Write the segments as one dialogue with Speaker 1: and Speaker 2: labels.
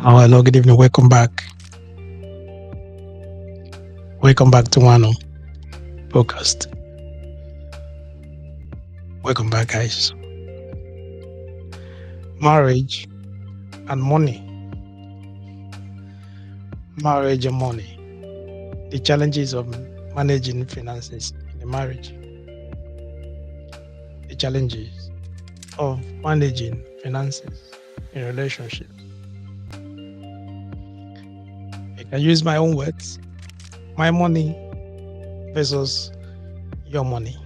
Speaker 1: Oh, hello, good evening. Welcome back. Welcome back to Wano podcast. Welcome back, guys. Marriage and money. Marriage and money. The challenges of managing finances in a marriage. The challenges of managing finances in relationships. I can use my own words. My money versus your money.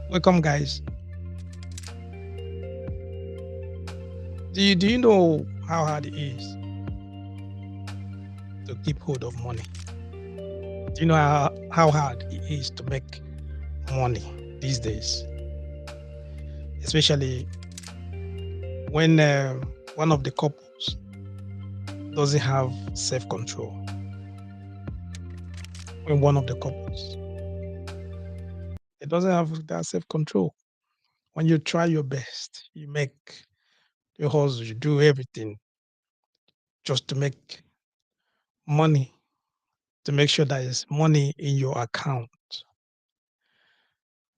Speaker 1: Welcome, guys. Do you know how hard it is to keep hold of money? Do you know how hard it is to make money these days? Especially when one of the couples doesn't have self-control. When one of the couples it doesn't have that self-control. When you try your best, you make your hustle, you do everything just to make money, to make sure there is money in your account.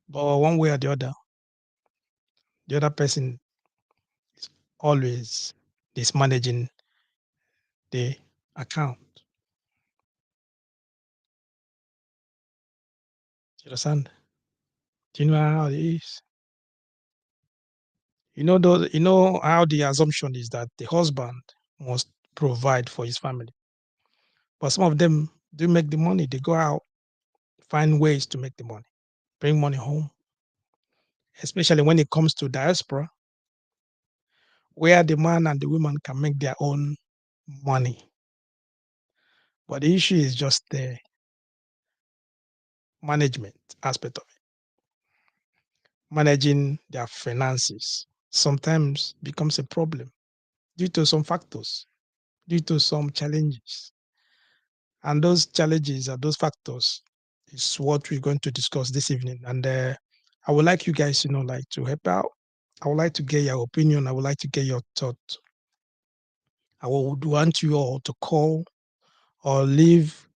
Speaker 1: But one way or the other person is always mismanaging the account. You understand? Do you know how it is? You know how the assumption is that the husband must provide for his family. But some of them do make the money. They go out, find ways to make the money, bring money home, especially when it comes to diaspora, where the man and the woman can make their own money. But the issue is just the management aspect of it. Managing their finances sometimes becomes a problem due to some factors, due to some challenges. And those challenges and those factors is what we're going to discuss this evening. And I would like you guys, like to help out. I would like to get your opinion. I would like to get your thought. I would want you all to call or leave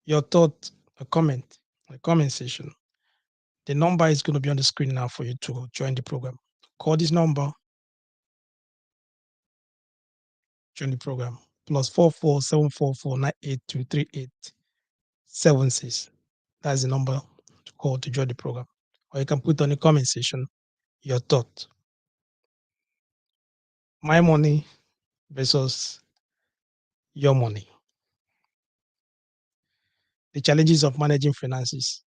Speaker 1: your thought, a comment section. The number is going to be on the screen now for you to join the program. Call this number, join the program. +447449823876. That's the number to call to join the program. Or you can put on the comment section your thought. My money versus your money. The challenges of managing finances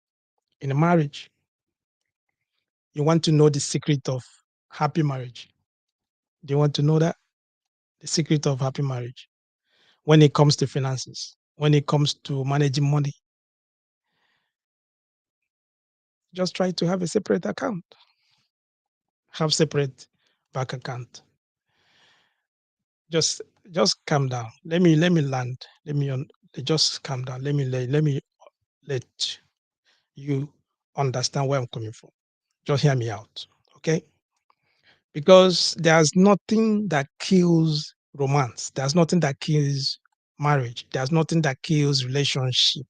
Speaker 1: in a marriage. You want to know the secret of happy marriage. Do you want to know that? The secret of happy marriage when it comes to finances, when it comes to managing money. Just try to have a separate account. Have separate bank account. Just just calm down. Let me land. Just calm down. Let me let you understand where I'm coming from. Just hear me out. Okay? Because there's nothing that kills romance. There's nothing that kills marriage. There's nothing that kills relationship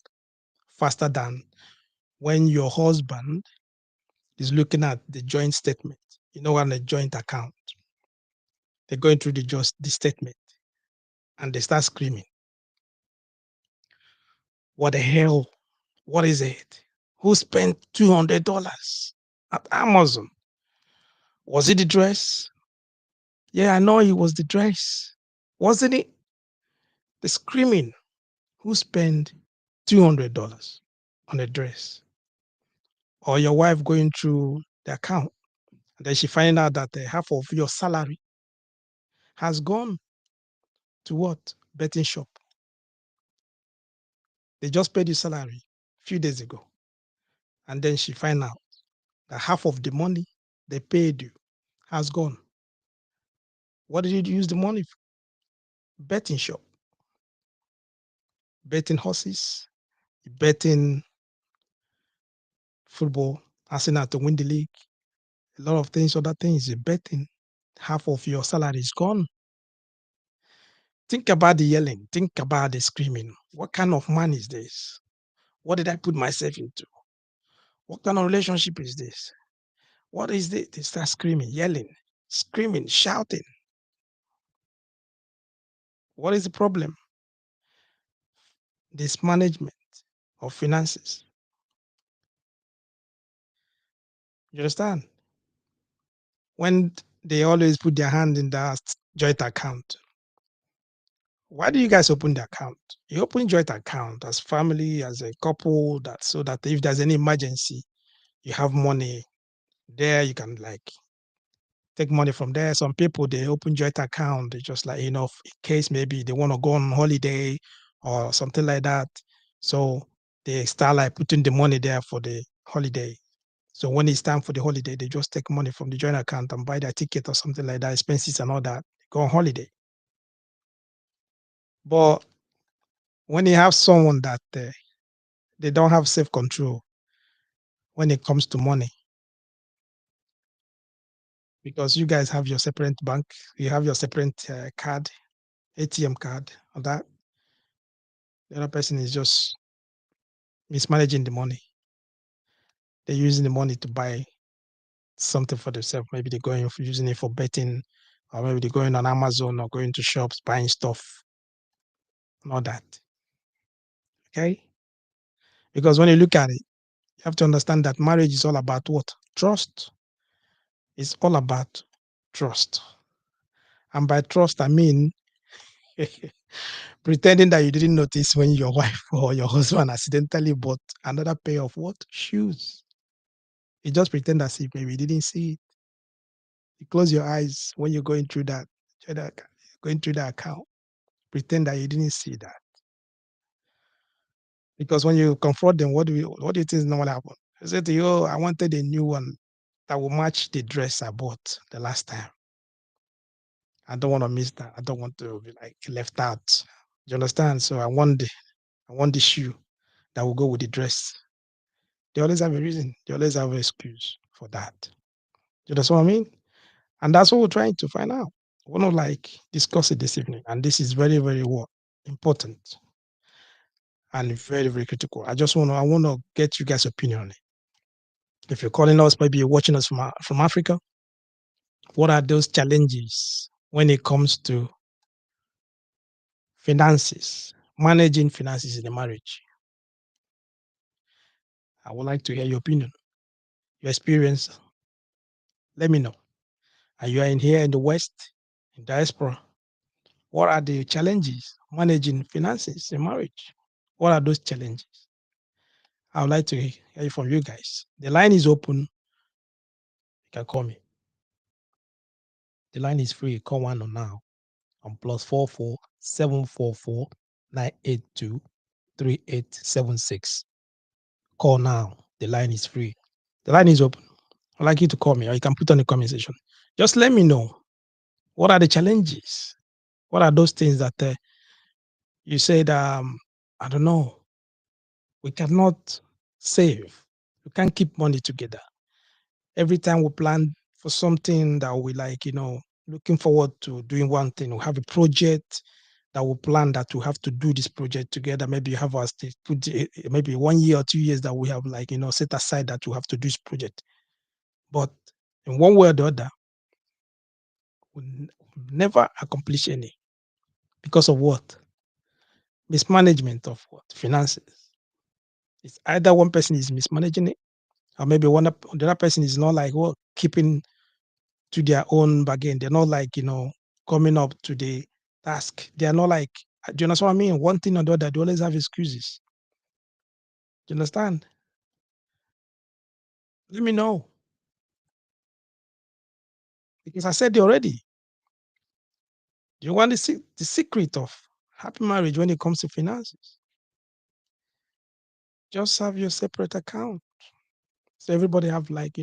Speaker 1: faster than when your husband is looking at the joint statement. You know, on a joint account, they're going through the statement and they start screaming, "What the hell? What is it? Who spent $200 at Amazon? Was it the dress? Yeah, I know it was the dress. Wasn't it?" The screaming. Who spent $200 on a dress? Or your wife going through the account and then she find out that half of your salary has gone to what? Betting shop. They just paid you salary a few days ago. And then she find out that half of the money they paid you has gone. What did you use the money for? Betting shop, betting horses, betting football, Arsenal to win the league, a lot of things, other things, you're betting. Half of your salary is gone. Think about the yelling. Think about the screaming. What kind of man is this? What did I put myself into? What kind of relationship is this? What is this? They start screaming, yelling, screaming, shouting. What is the problem? This management of finances. You understand? When they always put their hand in that joint account. Why do you guys open the account? You open joint account as family, as a couple, that so that if there's any emergency, you have money there. You can like take money from there. Some people they open joint account, they just like in case maybe they want to go on holiday or something like that. So they start like putting the money there for the holiday. So when it's time for the holiday, they just take money from the joint account and buy their ticket or something like that, expenses and all that. Go on holiday. But when you have someone that they don't have self control when it comes to money, because you guys have your separate bank, you have your separate card, ATM card, or that the other person is just mismanaging the money. They're using the money to buy something for themselves. Maybe they're going using it for betting, or maybe they're going on Amazon or going to shops buying stuff and all that. Okay, because when you look at it, you have to understand that marriage is all about what? Trust. It's all about trust. And by trust, I mean pretending that you didn't notice when your wife or your husband accidentally bought another pair of what? Shoes. You just pretend as if maybe you didn't see it. You close your eyes when you're going through that account. Pretend that you didn't see that. Because when you confront them, what do you think is not what happened? They say to you, "Oh, I wanted a new one that will match the dress I bought the last time. I don't want to miss that. I don't want to be like left out. You understand? So I want the shoe that will go with the dress." They always have a reason. They always have an excuse for that. You understand what I mean? And that's what we're trying to find out. We want to like discuss it this evening. And this is very, very what? Important and very, very critical. I want to get you guys' opinion on it. If you're calling us, maybe you're watching us from Africa, what are those challenges when it comes to finances, managing finances in a marriage? I would like to hear your opinion, your experience. Let me know. And you are in here in the West, in diaspora. What are the challenges managing finances in marriage? What are those challenges? I would like to hear it from you guys. The line is open. You can call me. The line is free. Call one on now on +44 744 982 3876. Call now. The line is free. The line is open. I'd like you to call me, or you can put on the comment section. Just let me know, what are the challenges? What are those things that you said, I don't know, we cannot save. We can't keep money together. Every time we plan for something that we like, looking forward to doing one thing, we have a project that we plan that we have to do this project together. Maybe you have us put maybe 1 year or 2 years that we have like, set aside that we have to do this project. But in one way or the other, we never accomplish any because of what? Mismanagement of what? Finances. It's either one person is mismanaging it, or maybe the other person is not like keeping to their own bargain. They're not like coming up to the task. They are not like, do you understand what I mean? One thing or the other, they always have excuses. Do you understand? Let me know, because I said it already. Do you want the secret of happy marriage when it comes to finances? Just have your separate account. So everybody have like,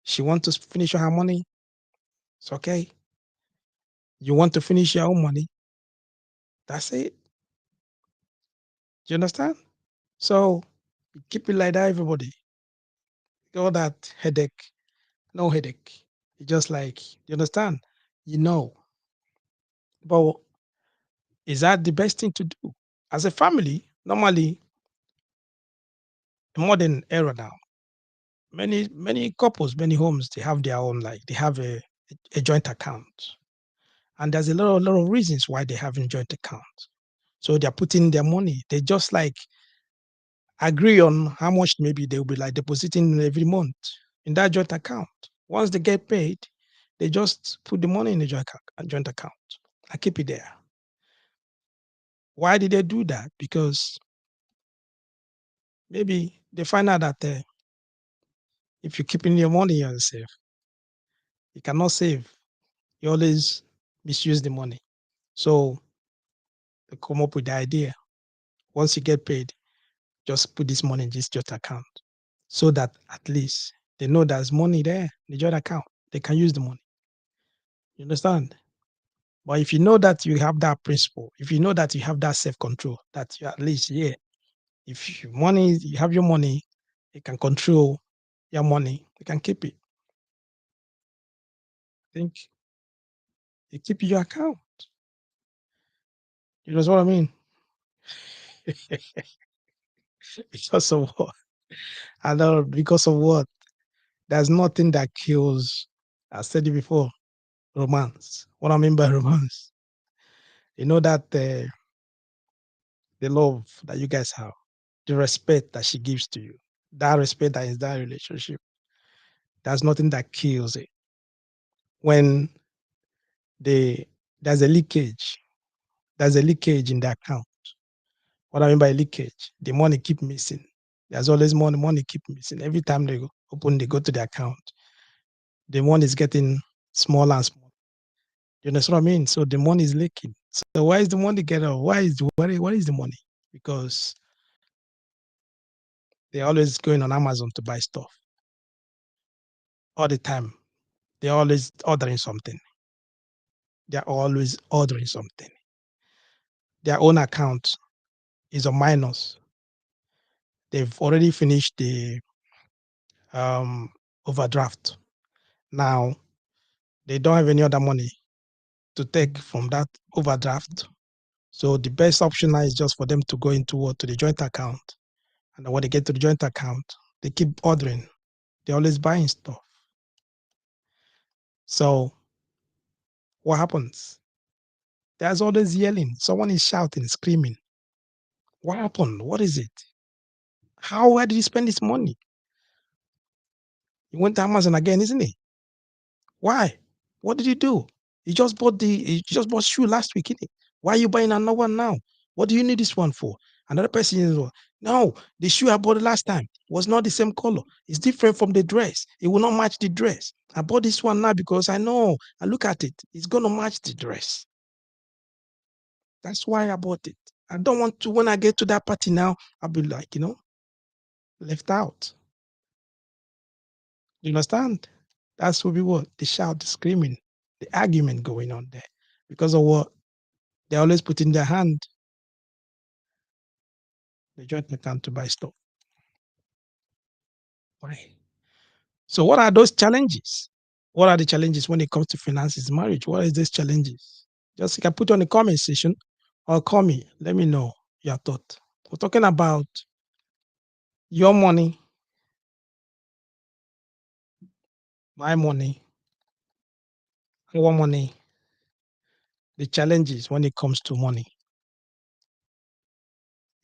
Speaker 1: she want to finish her money. It's okay. You want to finish your own money. That's it. Do you understand? So keep it like that, everybody. All that headache, no headache. It's just like, you understand? You know. But Is that the best thing to do? As a family, normally, in modern era now, many couples, many homes, they have their own, like they have a joint account. And there's a lot of reasons why they have a joint account. So they're putting their money. They just like agree on how much maybe they'll be like depositing every month in that joint account. Once they get paid, they just put the money in the joint account and keep it there. Why did they do that? Because maybe they find out that if you're keeping your money yourself, you cannot save. You always misuse the money. So they come up with the idea. Once you get paid, just put this money in this joint account so that at least they know there's money there in the joint account. They can use the money. You understand? But if you know that you have that principle, if you know that you have that self-control, that you at least, yeah, if you have your money, you can control your money, you can keep it. I think you keep your account. You know what I mean? Because of what? I know because of what? There's nothing that kills, I said it before, romance. What I mean by romance, you know that the love that you guys have, the respect that she gives to you, that respect that is that relationship, there's nothing that kills it. When the there's a leakage in the account. What I mean by leakage, the money keep missing. There's always money keep missing. Every time they go to the account, the money is getting smaller and smaller. You understand what I mean? So the money is leaking. So why is the money getting off? What is the money? Because they're always going on Amazon to buy stuff all the time. They're always ordering something. They're always ordering something. Their own account is a minus. They've already finished the um, overdraft. Now they don't have any other money to take from that overdraft. So the best option now is just for them to go to the joint account. And then when they get to the joint account, they keep ordering. They're always buying stuff. So what happens? There's always yelling. Someone is shouting, screaming. What happened? What is it? Where did he spend his money? He went to Amazon again, isn't he? Why? What did he do? He just bought shoe last week, innit? Why are you buying another one now? What do you need this one for? Another person is, no, the shoe I bought last time was not the same color. It's different from the dress. It will not match the dress. I bought this one now because I know. I look at it. It's gonna match the dress. That's why I bought it. I don't want to, when I get to that party now, I'll be like, left out. You understand? That's what we want. The shout, the screaming, the argument going on there. Because of what? They always put in their hand the joint account to buy stuff. Why? So what are those challenges? What are the challenges when it comes to finances, marriage? What is these challenges? Just you can put on the comment section or call me. Let me know your thought. We're talking about your money, my money, our money, the challenges when it comes to money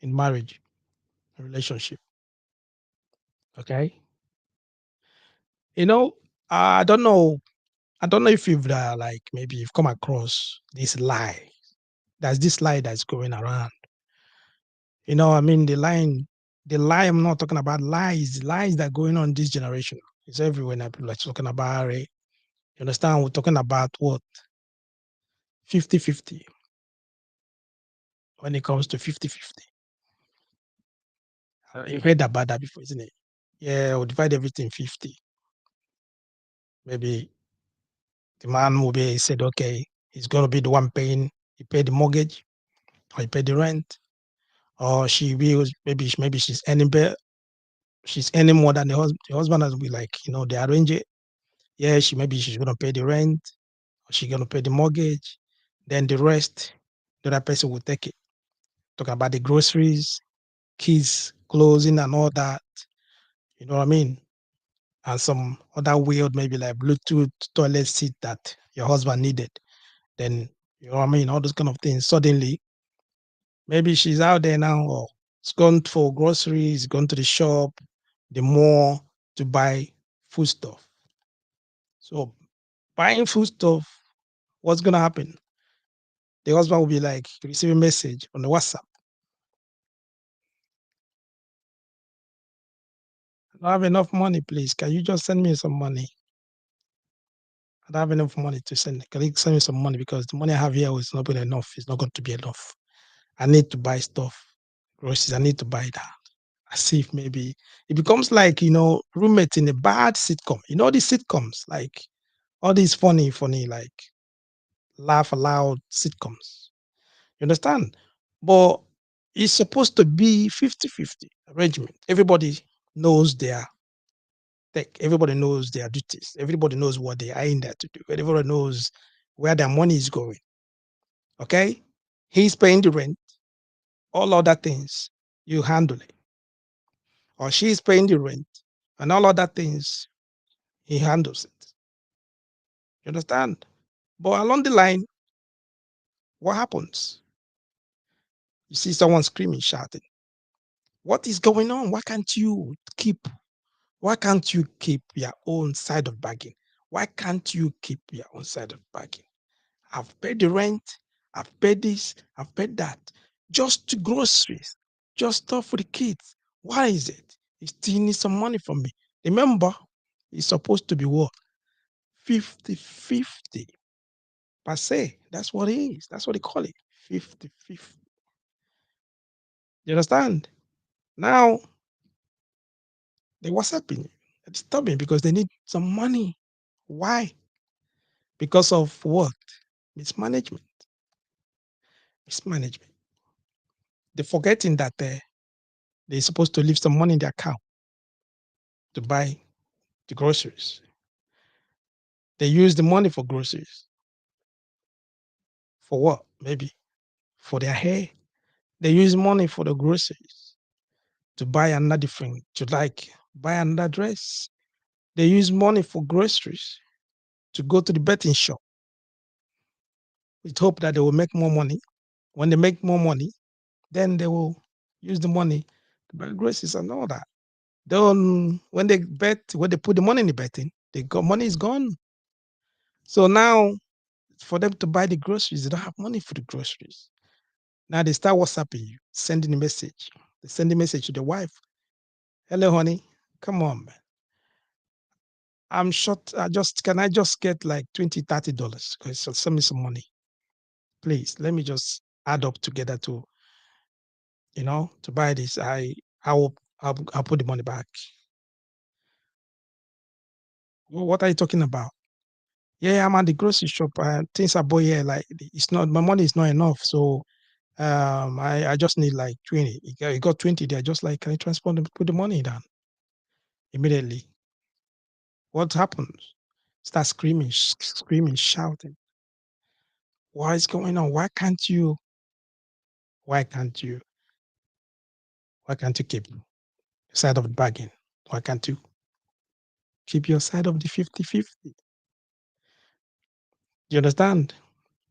Speaker 1: in marriage, relationship. Okay. You know, I don't know. I don't know if you've like maybe you've come across this lie. There's this lie that's going around. I mean the lie I'm not talking about lies that are going on this generation. It's everywhere now. People are talking about it. You understand? We're talking about what? 50-50. When it comes to 50-50. You've heard about that before, isn't it? Yeah, we'll divide everything 50. Maybe the man will be said, okay, he's gonna be the one paying, he paid the mortgage, or he paid the rent, or she will maybe she's earning better, she's earning more than the husband has be like, they arrange it. Yeah, she's gonna pay the rent, or she's gonna pay the mortgage, then the the other person will take it. Talk about the groceries, kids, clothing, and all that. You know what I mean? And some other weird, maybe like Bluetooth toilet seat that your husband needed. Then, you know what I mean? All those kind of things. Suddenly, maybe she's out there now or it's gone for groceries, gone to the shop, the mall to buy food stuff. So buying food stuff, what's gonna happen? The husband will be like receiving a message on the WhatsApp. I don't have enough money, please. Can you just send me some money? I don't have enough money to send. Can you send me some money? Because the money I have here is not good enough. It's not going to be enough. I need to buy stuff, groceries. I need to buy that. As if maybe it becomes like, roommates in a bad sitcom. You know, these sitcoms, like all these funny, like laugh aloud sitcoms. You understand? But it's supposed to be 50-50 arrangement. Everybody knows their everybody knows their duties. Everybody knows what they are in there to do. Everybody knows where their money is going. Okay? He's paying the rent, all other things, you handle it. Or she's paying the rent and all other things, he handles it. You understand? But along the line, what happens? You see someone screaming, shouting. What is going on? Why can't you keep your own side of bargain? Why can't you keep your own side of bargain? I've paid the rent, I've paid this, I've paid that. Just to groceries, just stuff for the kids. Why is it? He still needs some money from me. Remember, it's supposed to be what? 50-50 per se. That's what it is. That's what they call it. 50-50. You understand? Now, they WhatsApping you. They're disturbing because they need some money. Why? Because of what? Mismanagement. Mismanagement. They're forgetting that they're supposed to leave some money in their account to buy the groceries. They use the money for groceries. For what? Maybe for their hair. They use money for the groceries to buy another different, to like buy another dress. They use money for groceries to go to the betting shop with hope that they will make more money. When they make more money, then they will use the money to buy groceries and all that. Then when they bet, when they put the money in the betting, they got money is gone. So now for them to buy the groceries, they don't have money for the groceries. Now they start WhatsApping you, sending a message. They send a message to the wife. Hello, honey. Come on, man. I'm short. Can I just get like $20, $30? Because send me some money. Please, let me just add up together to buy this. I'll put the money back. Well, what are you talking about? Yeah, I'm at the grocery shop. Things are boy here. Like it's not my money is not enough. So I just need like 20. You got 20 there. Just like, can you transport them, put the money down immediately? What happens? Start screaming, screaming, shouting. What is going on? Why can't you, why can't you keep your side of the bargain? Why can't you keep your side of the 50-50? You understand?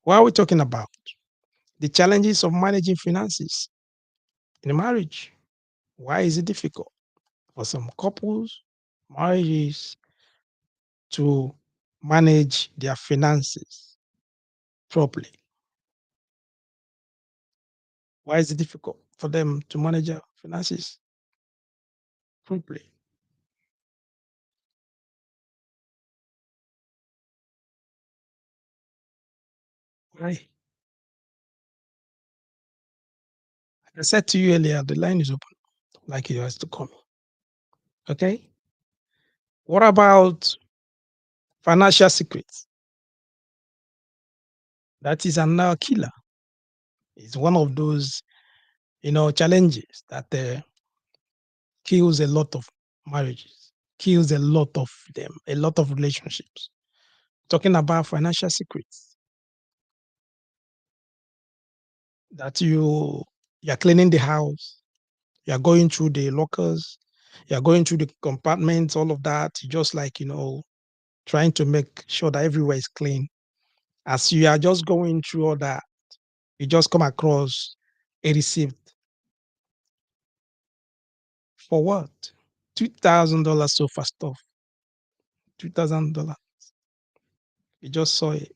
Speaker 1: What are we talking about? The challenges of managing finances in a marriage. Why is it difficult for some couples, marriages to manage their finances properly? Why is it difficult for them to manage their finances properly? Why? Like I said to you earlier, the line is open, like it has to come. Okay. What about financial secrets? That is another killer. It's one of those, challenges that kills a lot of marriages, kills a lot of them, a lot of relationships. Talking about financial secrets. that you're cleaning the house, you're going through the lockers, you're going through the compartments, all of that. You just like, trying to make sure that everywhere is clean. As you are just going through all that, you just come across a receipt for what? $2,000 sofa stuff. $2,000. You just saw it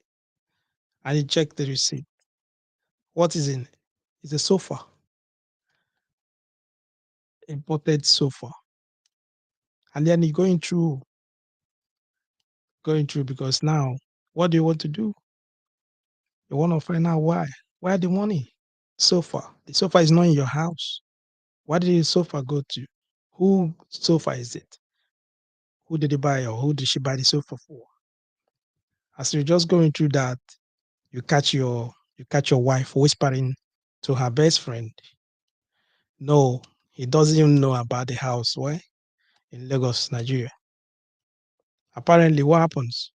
Speaker 1: and you check the receipt. What is in it? It's a sofa, imported sofa. And then you're going through because now, what do you want to do? You want to find out why. Where the money? Sofa. The sofa is not in your house. Where did the sofa go to? Who sofa is it? Who did they buy or who did she buy the sofa for? As you're just going through that, you catch your wife whispering to her best friend. No, he doesn't even know about the house. Why? In Lagos, Nigeria. Apparently, what happens?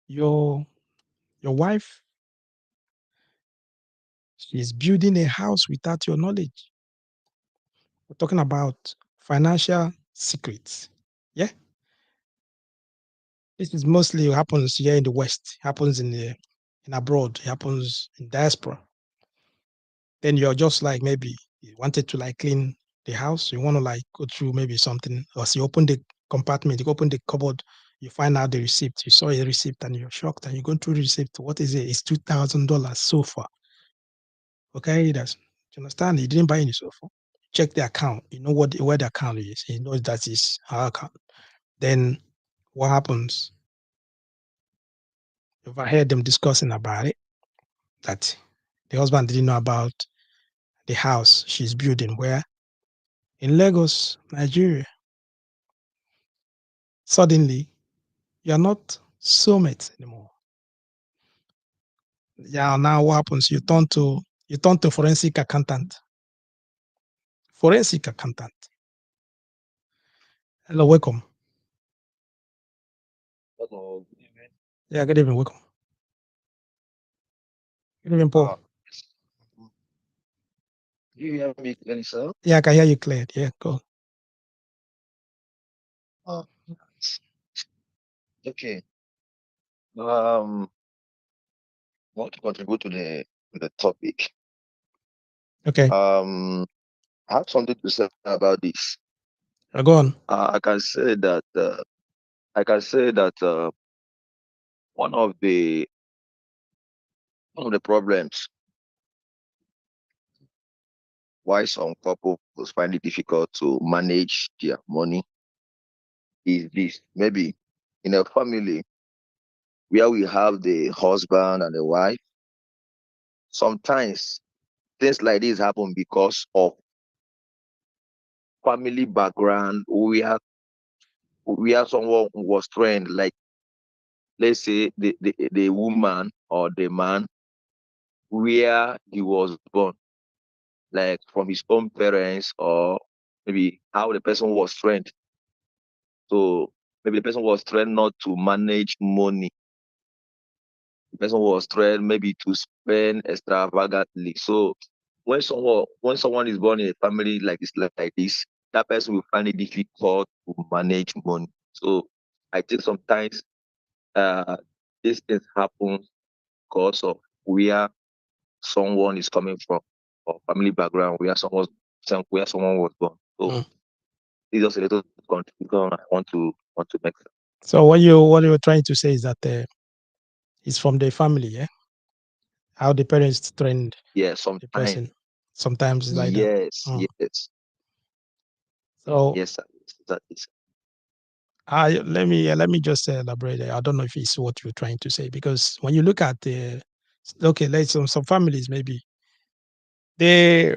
Speaker 1: Your your wife, she's building a house without your knowledge. We're talking about financial secrets. Yeah. This is mostly happens here in the West, happens in abroad, it happens in diaspora. Then you're just like maybe you wanted to like clean the house, you want to like go through maybe something, or so you open the compartment, you open the cupboard, you find out the receipt, you saw a receipt and you're shocked and you go through the receipt. What is it? It's $2,000 so far. Okay, you understand? You didn't buy any sofa. Check the account. You know where the account is. You know that is her account. Then what happens? If I heard them discussing about it, that the husband didn't know about the house she's building where in Lagos, Nigeria. Suddenly, you are not soulmates anymore. Yeah, now what happens? You turn to forensic accountant. Forensic accountant. Hello, welcome.
Speaker 2: Hello, good evening.
Speaker 1: Yeah, good evening, welcome. Good evening, Paul.
Speaker 2: Mm, Do you hear me clearly, sir?
Speaker 1: Yeah, I can hear you clear. Yeah, go.
Speaker 2: Uh, okay. Um, I want to contribute to the topic.
Speaker 1: Okay,
Speaker 2: I have something to say about this.
Speaker 1: go on.
Speaker 2: I can say that one of the one of the problems why some couples find it difficult to manage their money is this. Maybe in a family where we have the husband and the wife, sometimes things like this happen because of family background where someone was trained, like let's say the woman or the man where he was born, like from his own parents, or maybe how the person was trained. So maybe the person was trained not to manage money. The person was trained maybe to spend extravagantly. So when someone is born in a family like this, that person will find it difficult to manage money. So I think sometimes uh these things happen because of where someone is coming from, or family background where someone was born. So
Speaker 1: Mm.
Speaker 2: it's just a little contribution I want to make.
Speaker 1: So what you're trying to say is that it's from the family, yeah? How the parents trained
Speaker 2: Yeah,
Speaker 1: the
Speaker 2: sometimes.
Speaker 1: person. Sometimes it's like that.
Speaker 2: Yes,
Speaker 1: Mm.
Speaker 2: yes,
Speaker 1: So
Speaker 2: yes, sir. Yes, that is.
Speaker 1: let me just elaborate. I don't know if it's what you're trying to say because when you look at the okay, let's some families maybe they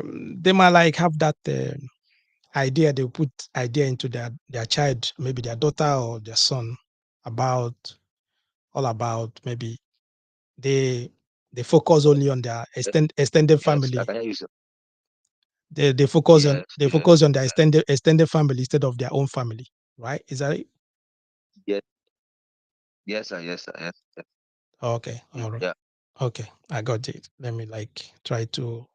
Speaker 1: might like have that idea. They put idea into their child, maybe their daughter or their son, about all about maybe they they focus only on their extended
Speaker 2: Yes, I
Speaker 1: family.
Speaker 2: can hear you, sir.
Speaker 1: They focus on
Speaker 2: Yes,
Speaker 1: they
Speaker 2: yes,
Speaker 1: focus on their extended family instead of their own family, right? Is that it?
Speaker 2: yes, yes, sir. Yes, sir. Yes, yes.
Speaker 1: Okay, all right.
Speaker 2: Yeah.
Speaker 1: Okay, I got it. Let me like try to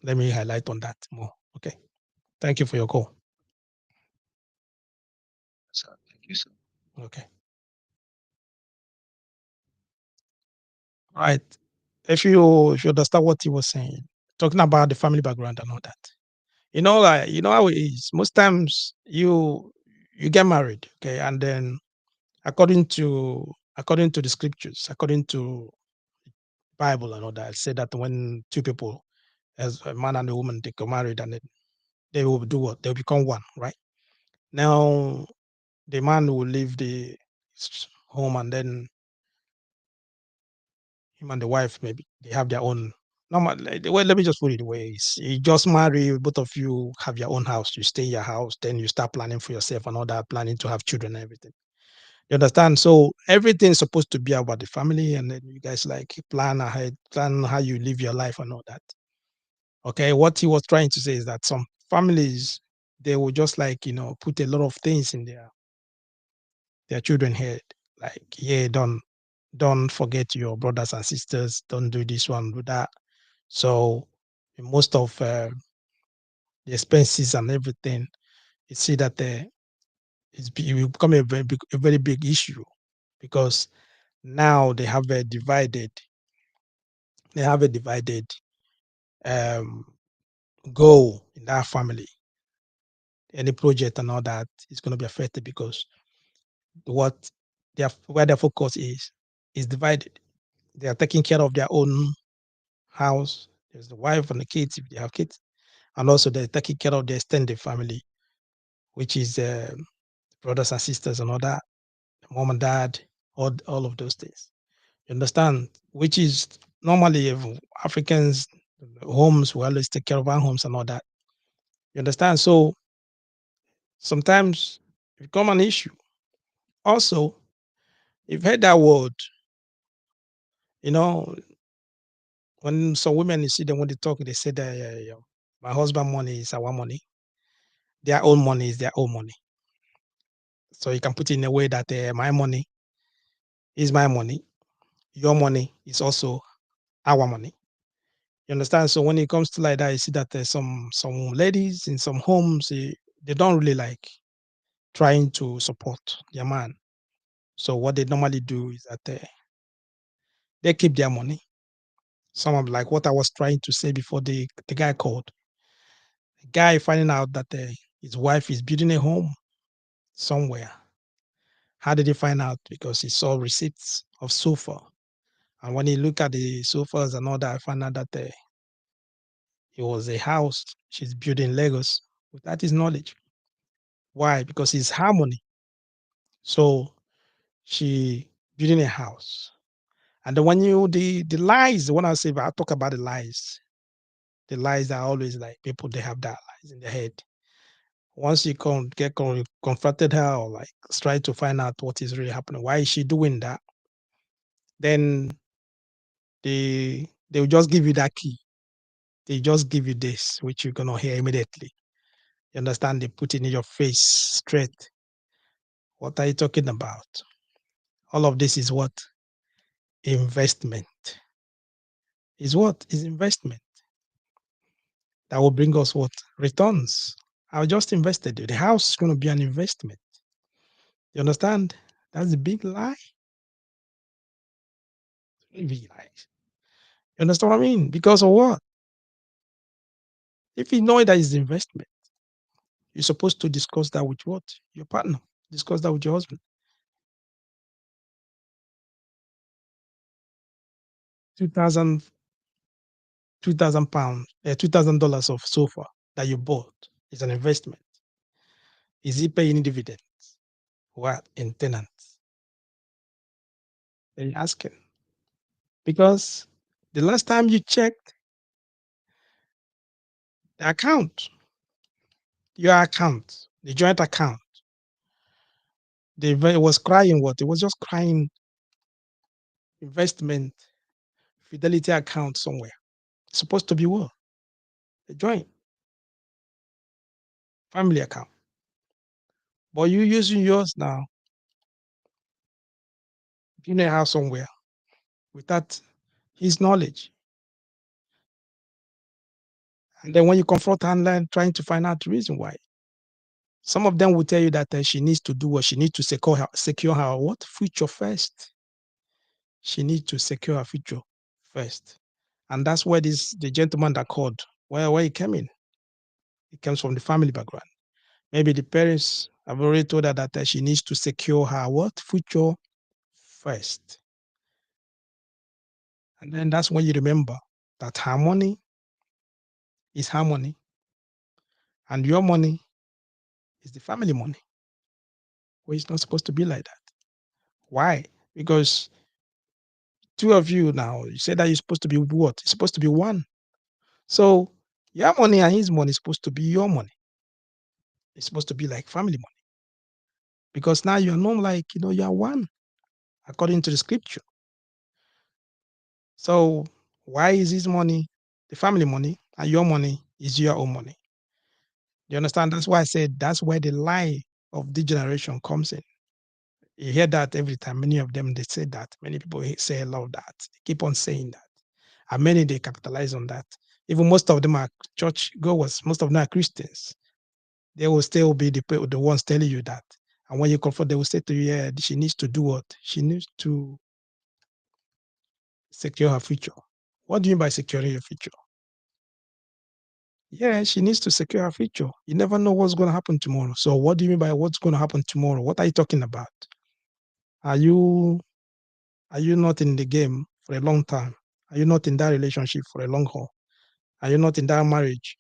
Speaker 1: let me highlight on that more. Okay. Thank you for your call.
Speaker 2: So thank you, sir.
Speaker 1: Okay. Right. If you understand what he was saying, talking about the family background and all that. You know how it is. Most times you get married, okay, and then according to the scriptures, according to Bible and all that, say that when two people, as a man and a woman, they get married and then they will do what? They'll become one, right? Now the man will leave the home and then him and the wife maybe they have their own normal well, let me just put it the way it's you just marry, both of you have your own house, you stay in your house, then you start planning for yourself and all that, planning to have children and everything. You understand? So everything's supposed to be about the family, and then you guys like plan ahead, plan how you live your life and all that. Okay. What he was trying to say is that some families they will just like put a lot of things in their children head. Like, yeah, don't forget your brothers and sisters, don't do this one, do that. So most of the expenses and everything, you see that it will become a very big issue because now they have a divided um, goal in that family. Any project and all that is going to be affected because what where their focus is divided. They are taking care of their own house. There's the wife and the kids if they have kids, and also they're taking care of the extended family, which is brothers and sisters and all that, mom and dad, all of those things. You understand? Which is normally if Africans homes we always take care of our homes and all that. You understand? So sometimes it become an issue. Also, you've heard that word, you know, when some women you see them when they talk, they say that my husband money is our money, their own money is their own money. So you can put it in a way that my money is my money, your money is also our money. You understand? So when it comes to like that, you see that there's some ladies in some homes they don't really like trying to support their man. So what they normally do is that they keep their money. Some of like what I was trying to say before the guy called. The guy finding out that his wife is building a home somewhere. How did he find out? Because he saw receipts of sofa. And when he looked at the sofas and all that, I found out that it was a house she's building in Lagos without his knowledge. Why? Because it's harmony. So she building a house. And then when the lies, when I say I talk about the lies are always like people they have that lies in their head. Once you confronted her or like try to find out what is really happening, why is she doing that? Then they will just give you that key. They just give you this, which you're gonna hear immediately. You understand? They put it in your face straight. What are you talking about? All of this is what? Investment. Is what? Is investment. That will bring us what? Returns. I just invested. The house is going to be an investment. You understand? That's a big lie. Big lie. You understand what I mean? Because of what? If you know that it's investment, you're supposed to discuss that with what? Your partner. Discuss that with your husband. 2,000 £2,000, $2,000 of sofa that you bought is an investment. Is he paying dividends? What in tenants? They're asking. Because the last time you checked the account, your account, the joint account, it was crying what? It was just crying investment, fidelity account somewhere. It's supposed to be what? A joint family account. But you using yours now, in a house somewhere without his knowledge. And then when you confront her and learn, trying to find out the reason why, some of them will tell you that she needs to do what she needs to secure her what future first. She needs to secure her future first, and that's where the gentleman that called, where he came in. He comes from the family background. Maybe the parents have already told her that she needs to secure her what future first, and then that's when you remember that her money is her money, and your money is the family money. Well, it's not supposed to be like that. Why? Because two of you now, you said that you're supposed to be what? It's supposed to be one. So your money and his money is supposed to be your money. It's supposed to be like family money. Because now you're not like, you're one, according to the scripture. So why is his money the family money and your money is your own money? You understand? That's why I said that's where the lie of the generation comes in. You hear that every time. Many of them, they say that. Many people say a lot of that. They keep on saying that. And many, they capitalize on that. Even most of them are church goers. Most of them are Christians. They will still be the ones telling you that. And when you confront, they will say to you, yeah, she needs to do what? She needs to secure her future. What do you mean by securing your future? Yeah, she needs to secure her future. You never know what's going to happen tomorrow. So what do you mean by what's going to happen tomorrow? What are you talking about? Are you are you not in the game for a long time? Are you not in that relationship for a long haul? Are you not in that marriage?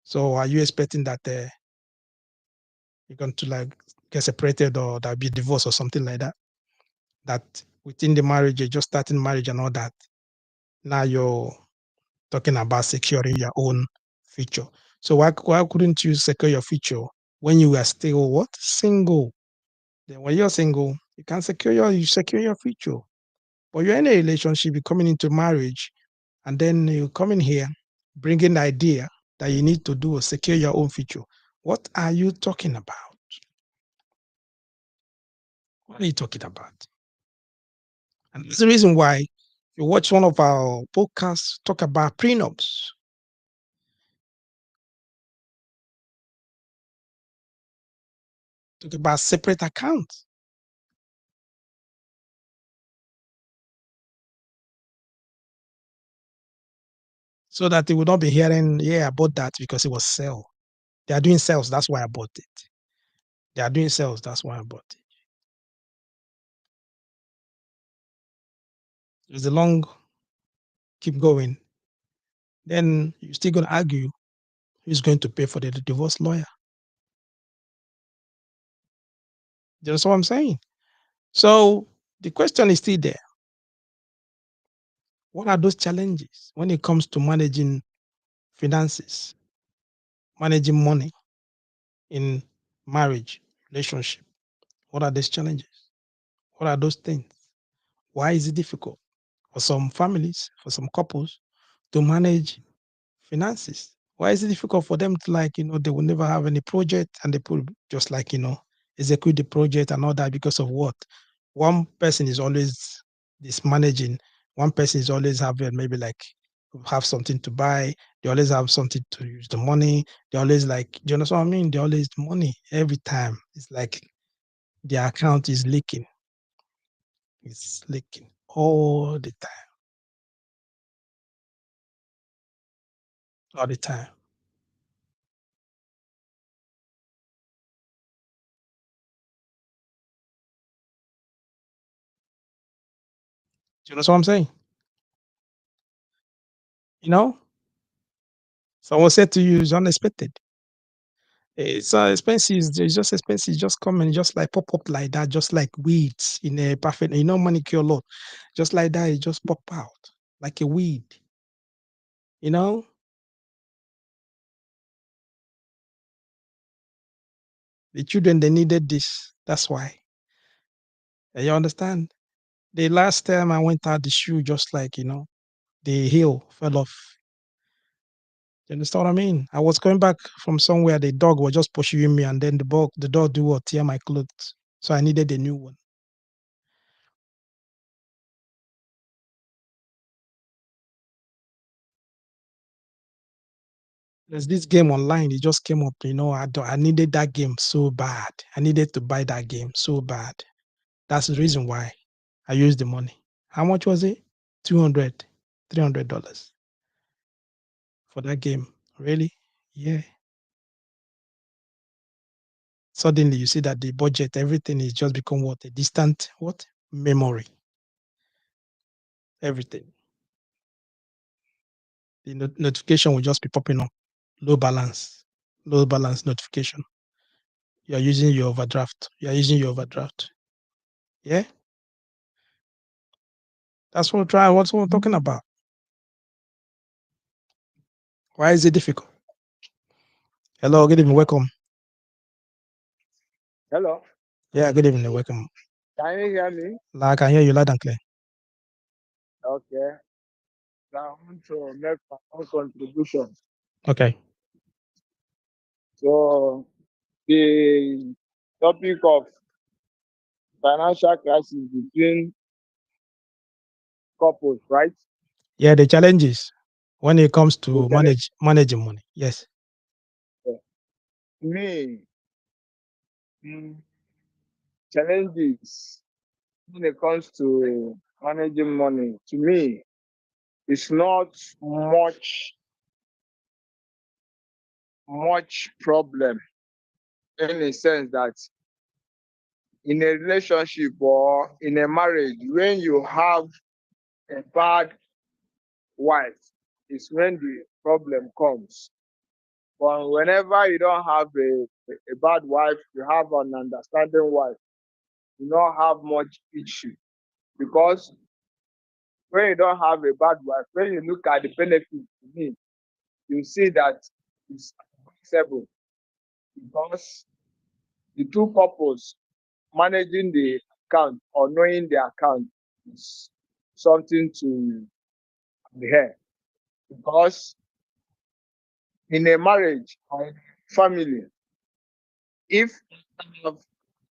Speaker 1: So are you expecting that you're going to like get separated or that be divorced or something like that? That within the marriage, you're just starting marriage and all that. Now you're talking about securing your own future. So why couldn't you secure your future when you were still what? Single. Then when you're single, you secure your future. But you're in a relationship, you're coming into marriage, and then you come in here bringing the idea that you need to do is secure your own future. What are you talking about? What are you talking about? And that's the reason why you watch one of our podcasts talk about prenups, talk about separate accounts, so that they would not be hearing, yeah, I bought that because it was sale. They are doing sales, that's why I bought it. They are doing sales, that's why I bought it. There's a long keep going. Then you're still going to argue who's going to pay for the divorce lawyer. You understand what I'm saying? So the question is still there. What are those challenges when it comes to managing finances, managing money in marriage, relationship? What are those challenges? What are those things? Why is it difficult for some families, for some couples to manage finances? Why is it difficult for them to like, they will never have any project and they put just like, execute the project and all that because of what? One person is always managing, one person is always having maybe like have something to buy, they always have something to use the money, they always like, do you understand what I mean? They always money every time. It's like their account is leaking. It's leaking all the time, all the time. Do you know what I'm saying? You know, someone said to you, it's unexpected. It's expensive. It's just expensive. Just come and just like pop up like that, just like weeds in a perfect, manicure lot. Just like that, it just pop out like a weed. You know, the children they needed this. That's why. You understand? The last time I went out, the shoe just like the heel fell off. You understand what I mean? I was going back from somewhere. The dog was just pursuing me, and then the dog do what tear my clothes. So I needed a new one. There's this game online. It just came up. I needed that game so bad. I needed to buy that game so bad. That's the reason why I used the money. How much was it? $200, $300 for that game. Really? Yeah. Suddenly you see that the budget, everything is just become what? A distant what? Memory. Everything. The notification will just be popping up. Low balance. Low balance notification. You are using your overdraft. You are using your overdraft. Yeah. That's what we're talking about. Why is it difficult? Hello, good evening, welcome.
Speaker 3: Hello,
Speaker 1: Yeah, good evening, welcome.
Speaker 3: can you hear me?
Speaker 1: I can hear you loud and clear.
Speaker 3: Okay. So I want to make my own contribution.
Speaker 1: Okay.
Speaker 3: So the topic of financial crisis between couples, right?
Speaker 1: Yeah, the challenges when it comes
Speaker 3: The
Speaker 1: to
Speaker 3: challenge,
Speaker 1: managing money. Yes.
Speaker 3: me, mm, challenges when it comes to managing money, to me, it's not much problem in the sense that in a relationship or in a marriage, when you have a bad wife, is when the problem comes. But whenever you don't have a bad wife, you have an understanding wife, you don't have much issue. Because when you don't have a bad wife, when you look at the benefit to me, you see that it's acceptable. Because the two couples managing the account or knowing the account is something to hear. Because in a marriage or in a family, if I have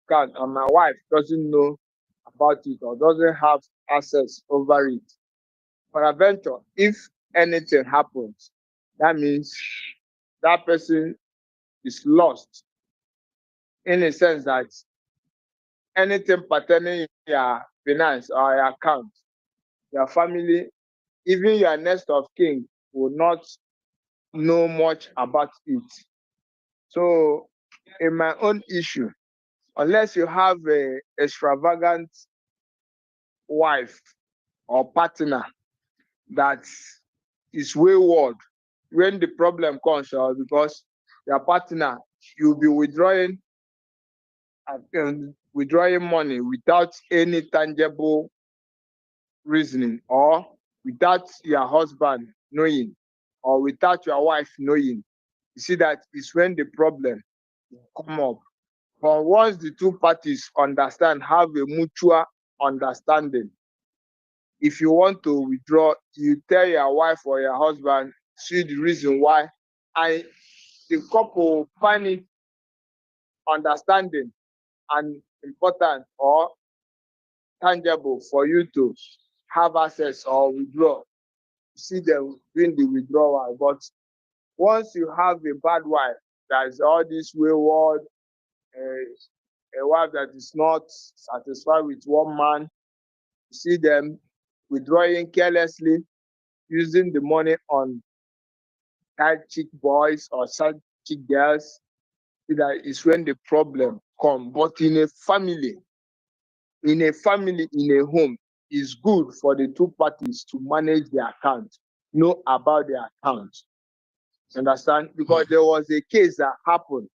Speaker 3: account and my wife doesn't know about it or doesn't have access over it, for adventure, if anything happens, that means that person is lost in a sense that anything pertaining your finance or your account, your family, even your next of kin will not know much about it. So, in my own issue, unless you have a extravagant wife or partner that is wayward when the problem comes, because your partner, you'll be withdrawing money without any tangible reasoning, or without your husband knowing, or without your wife knowing. You see that is when the problem will come up. But once the two parties understand, have a mutual understanding, if you want to withdraw, you tell your wife or your husband, see the reason why, and the couple find it understanding and important or tangible for you to have access or withdraw. See them doing the withdrawal. But once you have a bad wife, there's all this wayward, a wife that is not satisfied with one man, you see them withdrawing carelessly, using the money on side chick boys or side chick girls. That is when the problem come. But in a home, it's good for the two parties to manage their account, know about their account. Understand? Because there was a case that happened.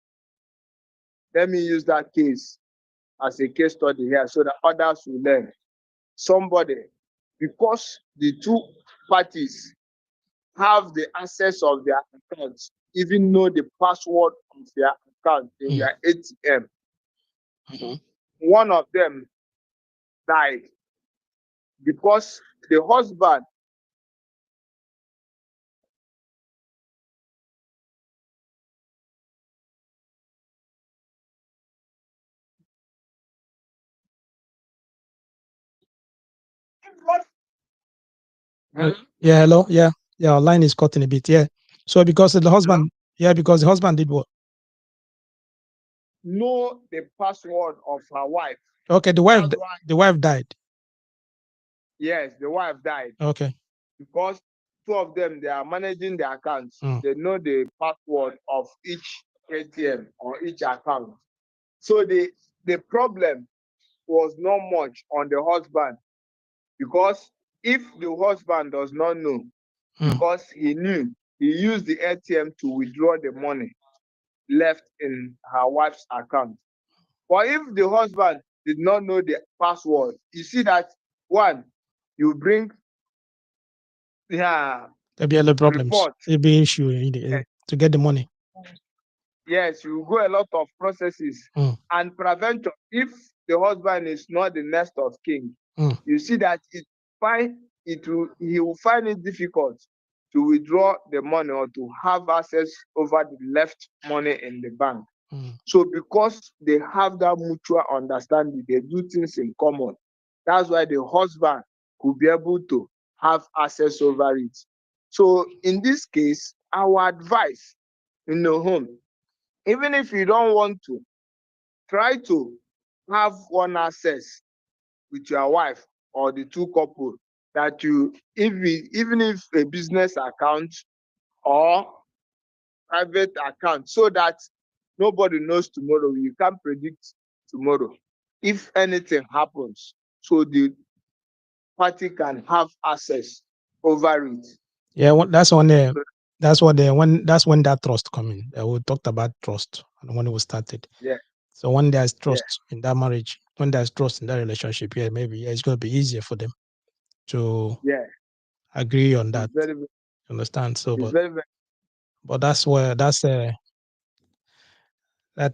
Speaker 3: Let me use that case as a case study here so that others will learn. Somebody, because the two parties have the access of their accounts, even know the password of their account in their ATM.
Speaker 1: Mhm.
Speaker 3: One of them died because the husband
Speaker 1: Yeah, hello. Yeah, yeah. Our line is cutting a bit. Yeah. So because the husband, Yeah, because the husband did what?
Speaker 3: Know the password of her wife.
Speaker 1: Okay,
Speaker 3: That's why,
Speaker 1: the wife died.
Speaker 3: yes, the wife died
Speaker 1: Okay.
Speaker 3: because two of them, they are managing the accounts. They know the password of each ATM or each account. So the problem was not much on the husband, because if the husband does not know, because he knew, he used the ATM to withdraw the money left in her wife's account. But if the husband did not know the password, you see that one, you bring, yeah,
Speaker 1: There'll be a lot of problems.
Speaker 3: report.
Speaker 1: There'll be issue to get the money.
Speaker 3: Yes, you go a lot of processes. And prevention, if the husband is not the next of kin, you see that he will find it difficult to withdraw the money or to have access over the left money in the bank. So because they have that mutual understanding, they do things in common. That's why the husband could be able to have access over it. So in this case, our advice in the home, even if you don't want to, try to have one access with your wife or the two couple, that even if a business account or private account, so that nobody knows tomorrow. You can't predict tomorrow. If anything happens, so the party can have access over it.
Speaker 1: Yeah, that's when that's when that trust come in. We talked about trust and when it was started.
Speaker 3: Yeah.
Speaker 1: So when there's
Speaker 3: Yeah.
Speaker 1: trust in that marriage, when there's trust in that relationship, maybe it's going to be easier for them to agree on that.
Speaker 3: Very, very,
Speaker 1: Understand? So,
Speaker 3: it's very, very,
Speaker 1: but that's where that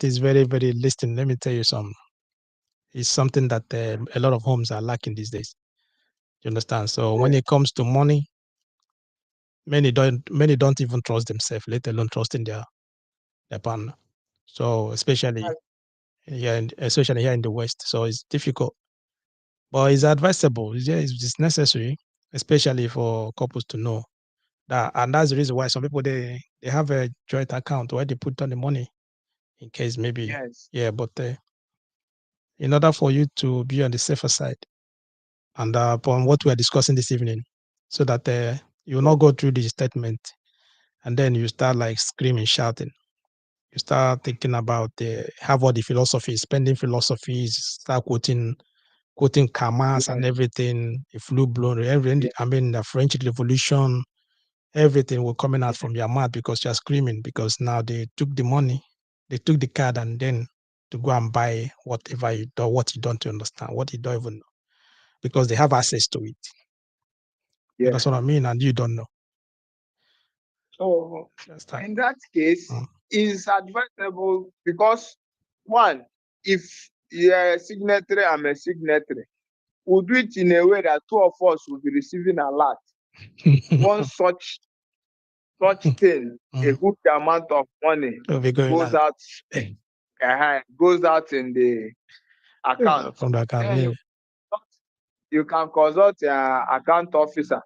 Speaker 1: is very, very listing. Let me tell you something. It's something that a lot of homes are lacking these days. You understand? So when it comes to money, many don't even trust themselves, let alone trusting their partner. So especially especially here in the West. So it's difficult. But it's advisable. It's necessary, especially for couples to know that, and that's the reason why some people they have a joint account where they put on the money in case maybe. Yeah, but in order for you to be on the safer side, and upon what we are discussing this evening, so that you will not go through the statement and then you start like screaming, shouting. You start thinking about the Harvard philosophy, spending philosophies, start quoting Kamas and everything, the flu blown, everything. I mean, the French Revolution, everything will coming out from your mouth because you're screaming, because now they took the money, they took the card, and then to go and buy whatever you do, what you don't understand, what you don't even know, because they have access to it. Yeah. That's what I mean, and you don't know.
Speaker 3: So in that case, it's advisable because one, if you're a signatory, I'm a signatory, we'll do it in a way that two of us will be receiving a lot. One such thing, a good amount of money goes out, goes out in the account.
Speaker 1: From the account.
Speaker 3: Then you can consult your account officer,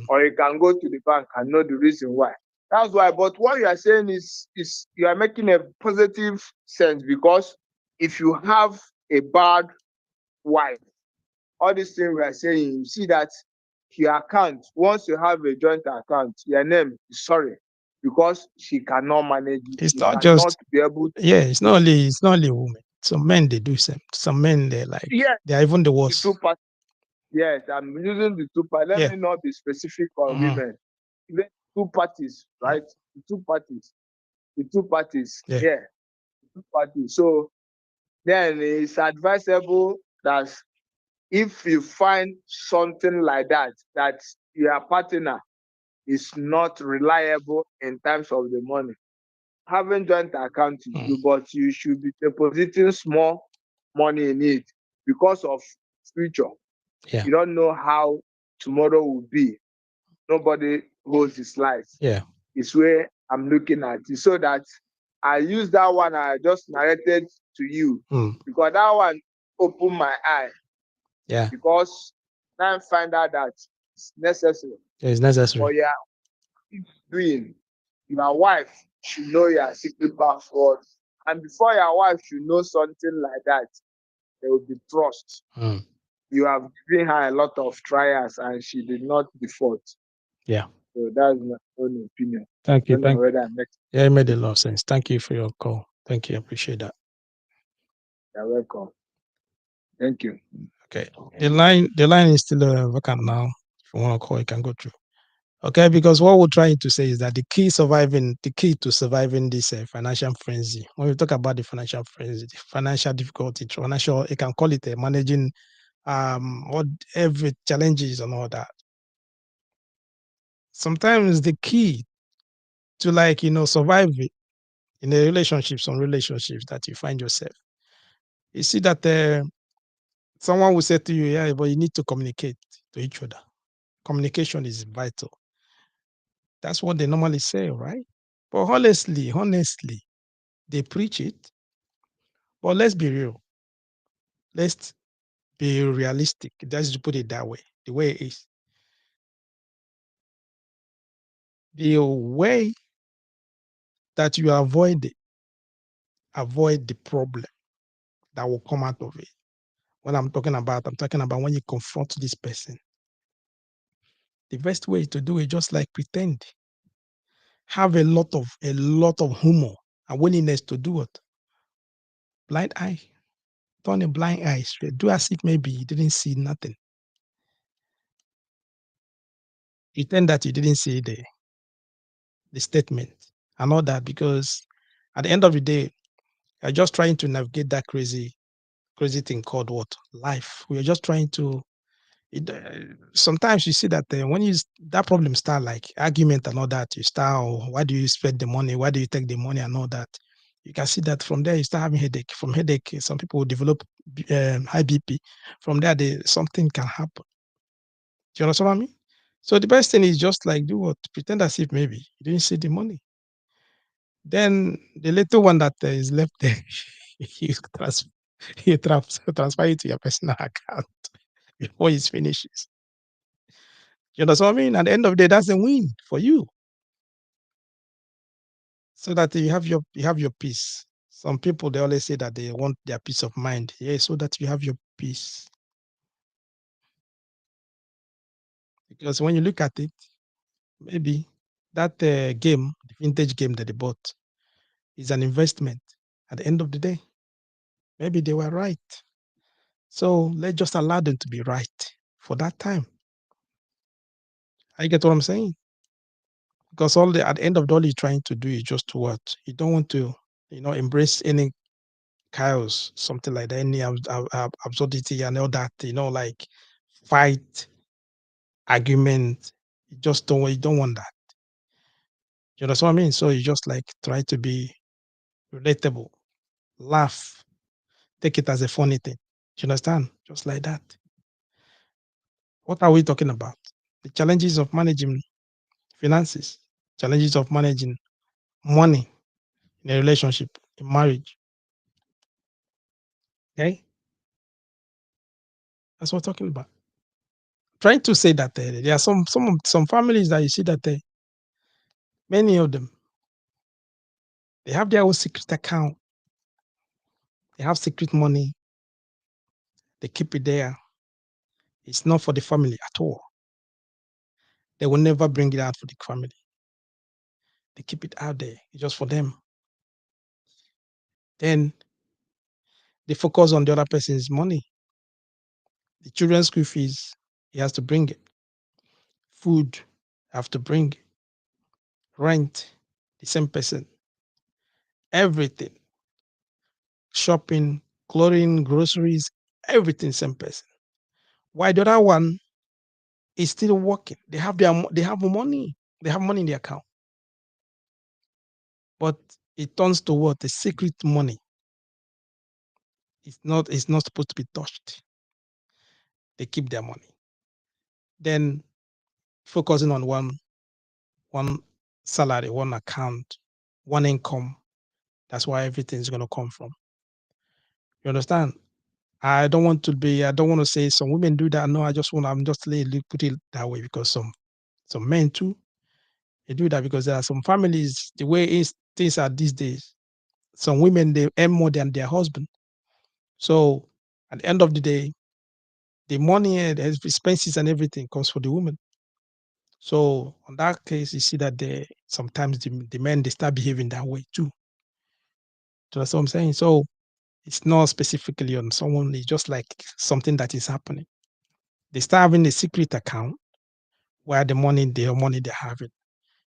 Speaker 3: or you can go to the bank and know the reason why. That's why. But what you are saying is you are making a positive sense, because if you have a bad wife, all these things we are saying, you see that your account, once you have a joint account, your name is sorry, because she cannot manage it.
Speaker 1: It's not just
Speaker 3: be able to,
Speaker 1: it's not only women. Some men they do same. Some men they like they are even the worst.
Speaker 3: Yes, I'm using the two parties. Let me not be specific on women. Even two parties, right? The two parties. Yeah. Two parties. So then it's advisable that if you find something like that, that your partner is not reliable in terms of the money, having joint account is good, but you should be depositing small money in it because of future.
Speaker 1: Yeah.
Speaker 3: You don't know how tomorrow will be. Nobody holds his life.
Speaker 1: Yeah.
Speaker 3: It's where I'm looking at it. So that I use that one I just narrated to you, because that one opened my eye.
Speaker 1: Yeah.
Speaker 3: Because now I find out that it's necessary.
Speaker 1: It's necessary.
Speaker 3: For your doing, your wife should know your secret password. And before your wife should know something like that, there will be trust.
Speaker 1: Mm.
Speaker 3: You have given her a lot of trials and she did not default.
Speaker 1: Yeah.
Speaker 3: So that's my own opinion.
Speaker 1: Thank
Speaker 3: I
Speaker 1: you.
Speaker 3: don't know whether I make
Speaker 1: Yeah, it made a lot of sense. Thank you for your call. Thank you. I appreciate that.
Speaker 3: you're welcome. Thank you.
Speaker 1: Okay. The line is still vacant now. If you want to call, you can go through. Okay, because what we're trying to say is that the key to surviving this financial frenzy. When we talk about the financial frenzy, the financial difficulty, financial, you can call it managing what every challenges and all that. Sometimes the key to survive it in a relationship, some relationships that you find yourself, you see that someone will say to you, yeah, but you need to communicate to each other. Communication is vital. That's what they normally say, right? But honestly, they preach it. But let's be real. Let's be realistic. Let's put it that way, the way it is. The way that you avoid the problem that will come out of it. What I'm talking about when you confront this person. The best way to do it, just like pretend. Have a lot of humor and willingness to do it. Blind eye. Turn a blind eye straight. Do as if maybe you didn't see nothing. Pretend that you didn't see the statement and all that, because at the end of the day, you're just trying to navigate that crazy thing called what? Life. We are just trying to sometimes you see that when that problem start, like argument and all that, you start, oh, why do you spend the money? Why do you take the money and all that? You can see that from there you start having headache. From headache, some people will develop high BP. From there, something can happen. Do you understand what I mean? So the best thing is just like do what? Pretend as if maybe you didn't see the money. Then the little one that is left there, you, trans- transfer it to your personal account before it finishes. You understand what I mean? At the end of the day, that's a win for you. So that you have your peace. Some people, they always say that they want their peace of mind. Yeah, so that you have your peace. Because when you look at it, maybe that game, the vintage game that they bought, is an investment. At the end of the day, maybe they were right. So let's just allow them to be right for that time. I get what I'm saying? Because at the end of the all you're trying to do is just to what? You don't want to, embrace any chaos, something like that, any absurdity and all that, like fight, argument. You don't want that. You know what I mean? So you just like try to be relatable, laugh, take it as a funny thing. Do you understand? Just like that. What are we talking about? The challenges of managing finances, challenges of managing money in a relationship, in marriage. Okay? That's what we're talking about. Trying to say that there are some families that you see that many of them, they have their own secret account. They have secret money. They keep it there. It's not for the family at all. They will never bring it out for the family. They keep it out there. It's just for them. Then they focus on the other person's money. The children's school fees, he has to bring it. Food, have to bring it. Rent, the same person. Everything. Shopping, clothing, groceries, everything, same person. Why the other one is still working? They have money. They have money in the account. But it turns to what? The secret money. It's not supposed to be touched. They keep their money. Then focusing on one salary, one account, one income. That's why everything's gonna come from. You understand? I don't want to say some women do that. No, I'm just put it that way because some men too, they do that because there are some families, the way things are these days. Some women, they earn more than their husband. So at the end of the day, the money and the expenses and everything comes for the woman. So on that case, you see that they sometimes the men they start behaving that way too. So that's what I'm saying. So it's not specifically on someone, it's just like something that is happening. They start having a secret account where their money they're having,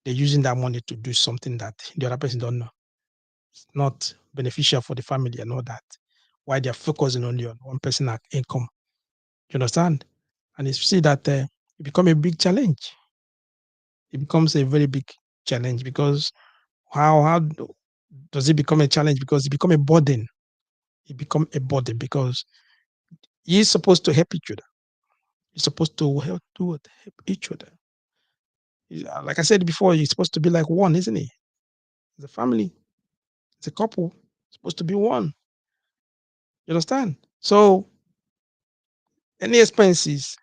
Speaker 1: they're using that money to do something that the other person don't know. It's not beneficial for the family and all that. Why they're focusing only on one person income. You understand? And you see that it become a big challenge. It becomes a very big challenge because does it become a challenge? Because it become a burden. It become a burden because you're supposed to help each other. You're supposed to help each other. Like I said before, you're supposed to be like one, isn't it? As a family, as a couple, supposed to be one. You understand? So any expenses,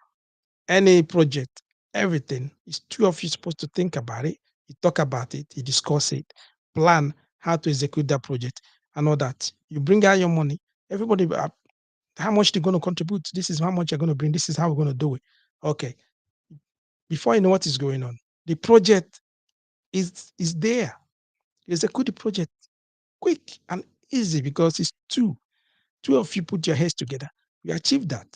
Speaker 1: any project, everything is two of you supposed to think about it. You talk about it, you discuss it, plan how to execute that project, and all that. You bring out your money. Everybody, how much they're going to contribute? This is how much you're going to bring. This is how we're going to do it. Okay. Before you know what is going on, the project is there. You execute the project quick and easy because it's two of you put your heads together, you achieve that.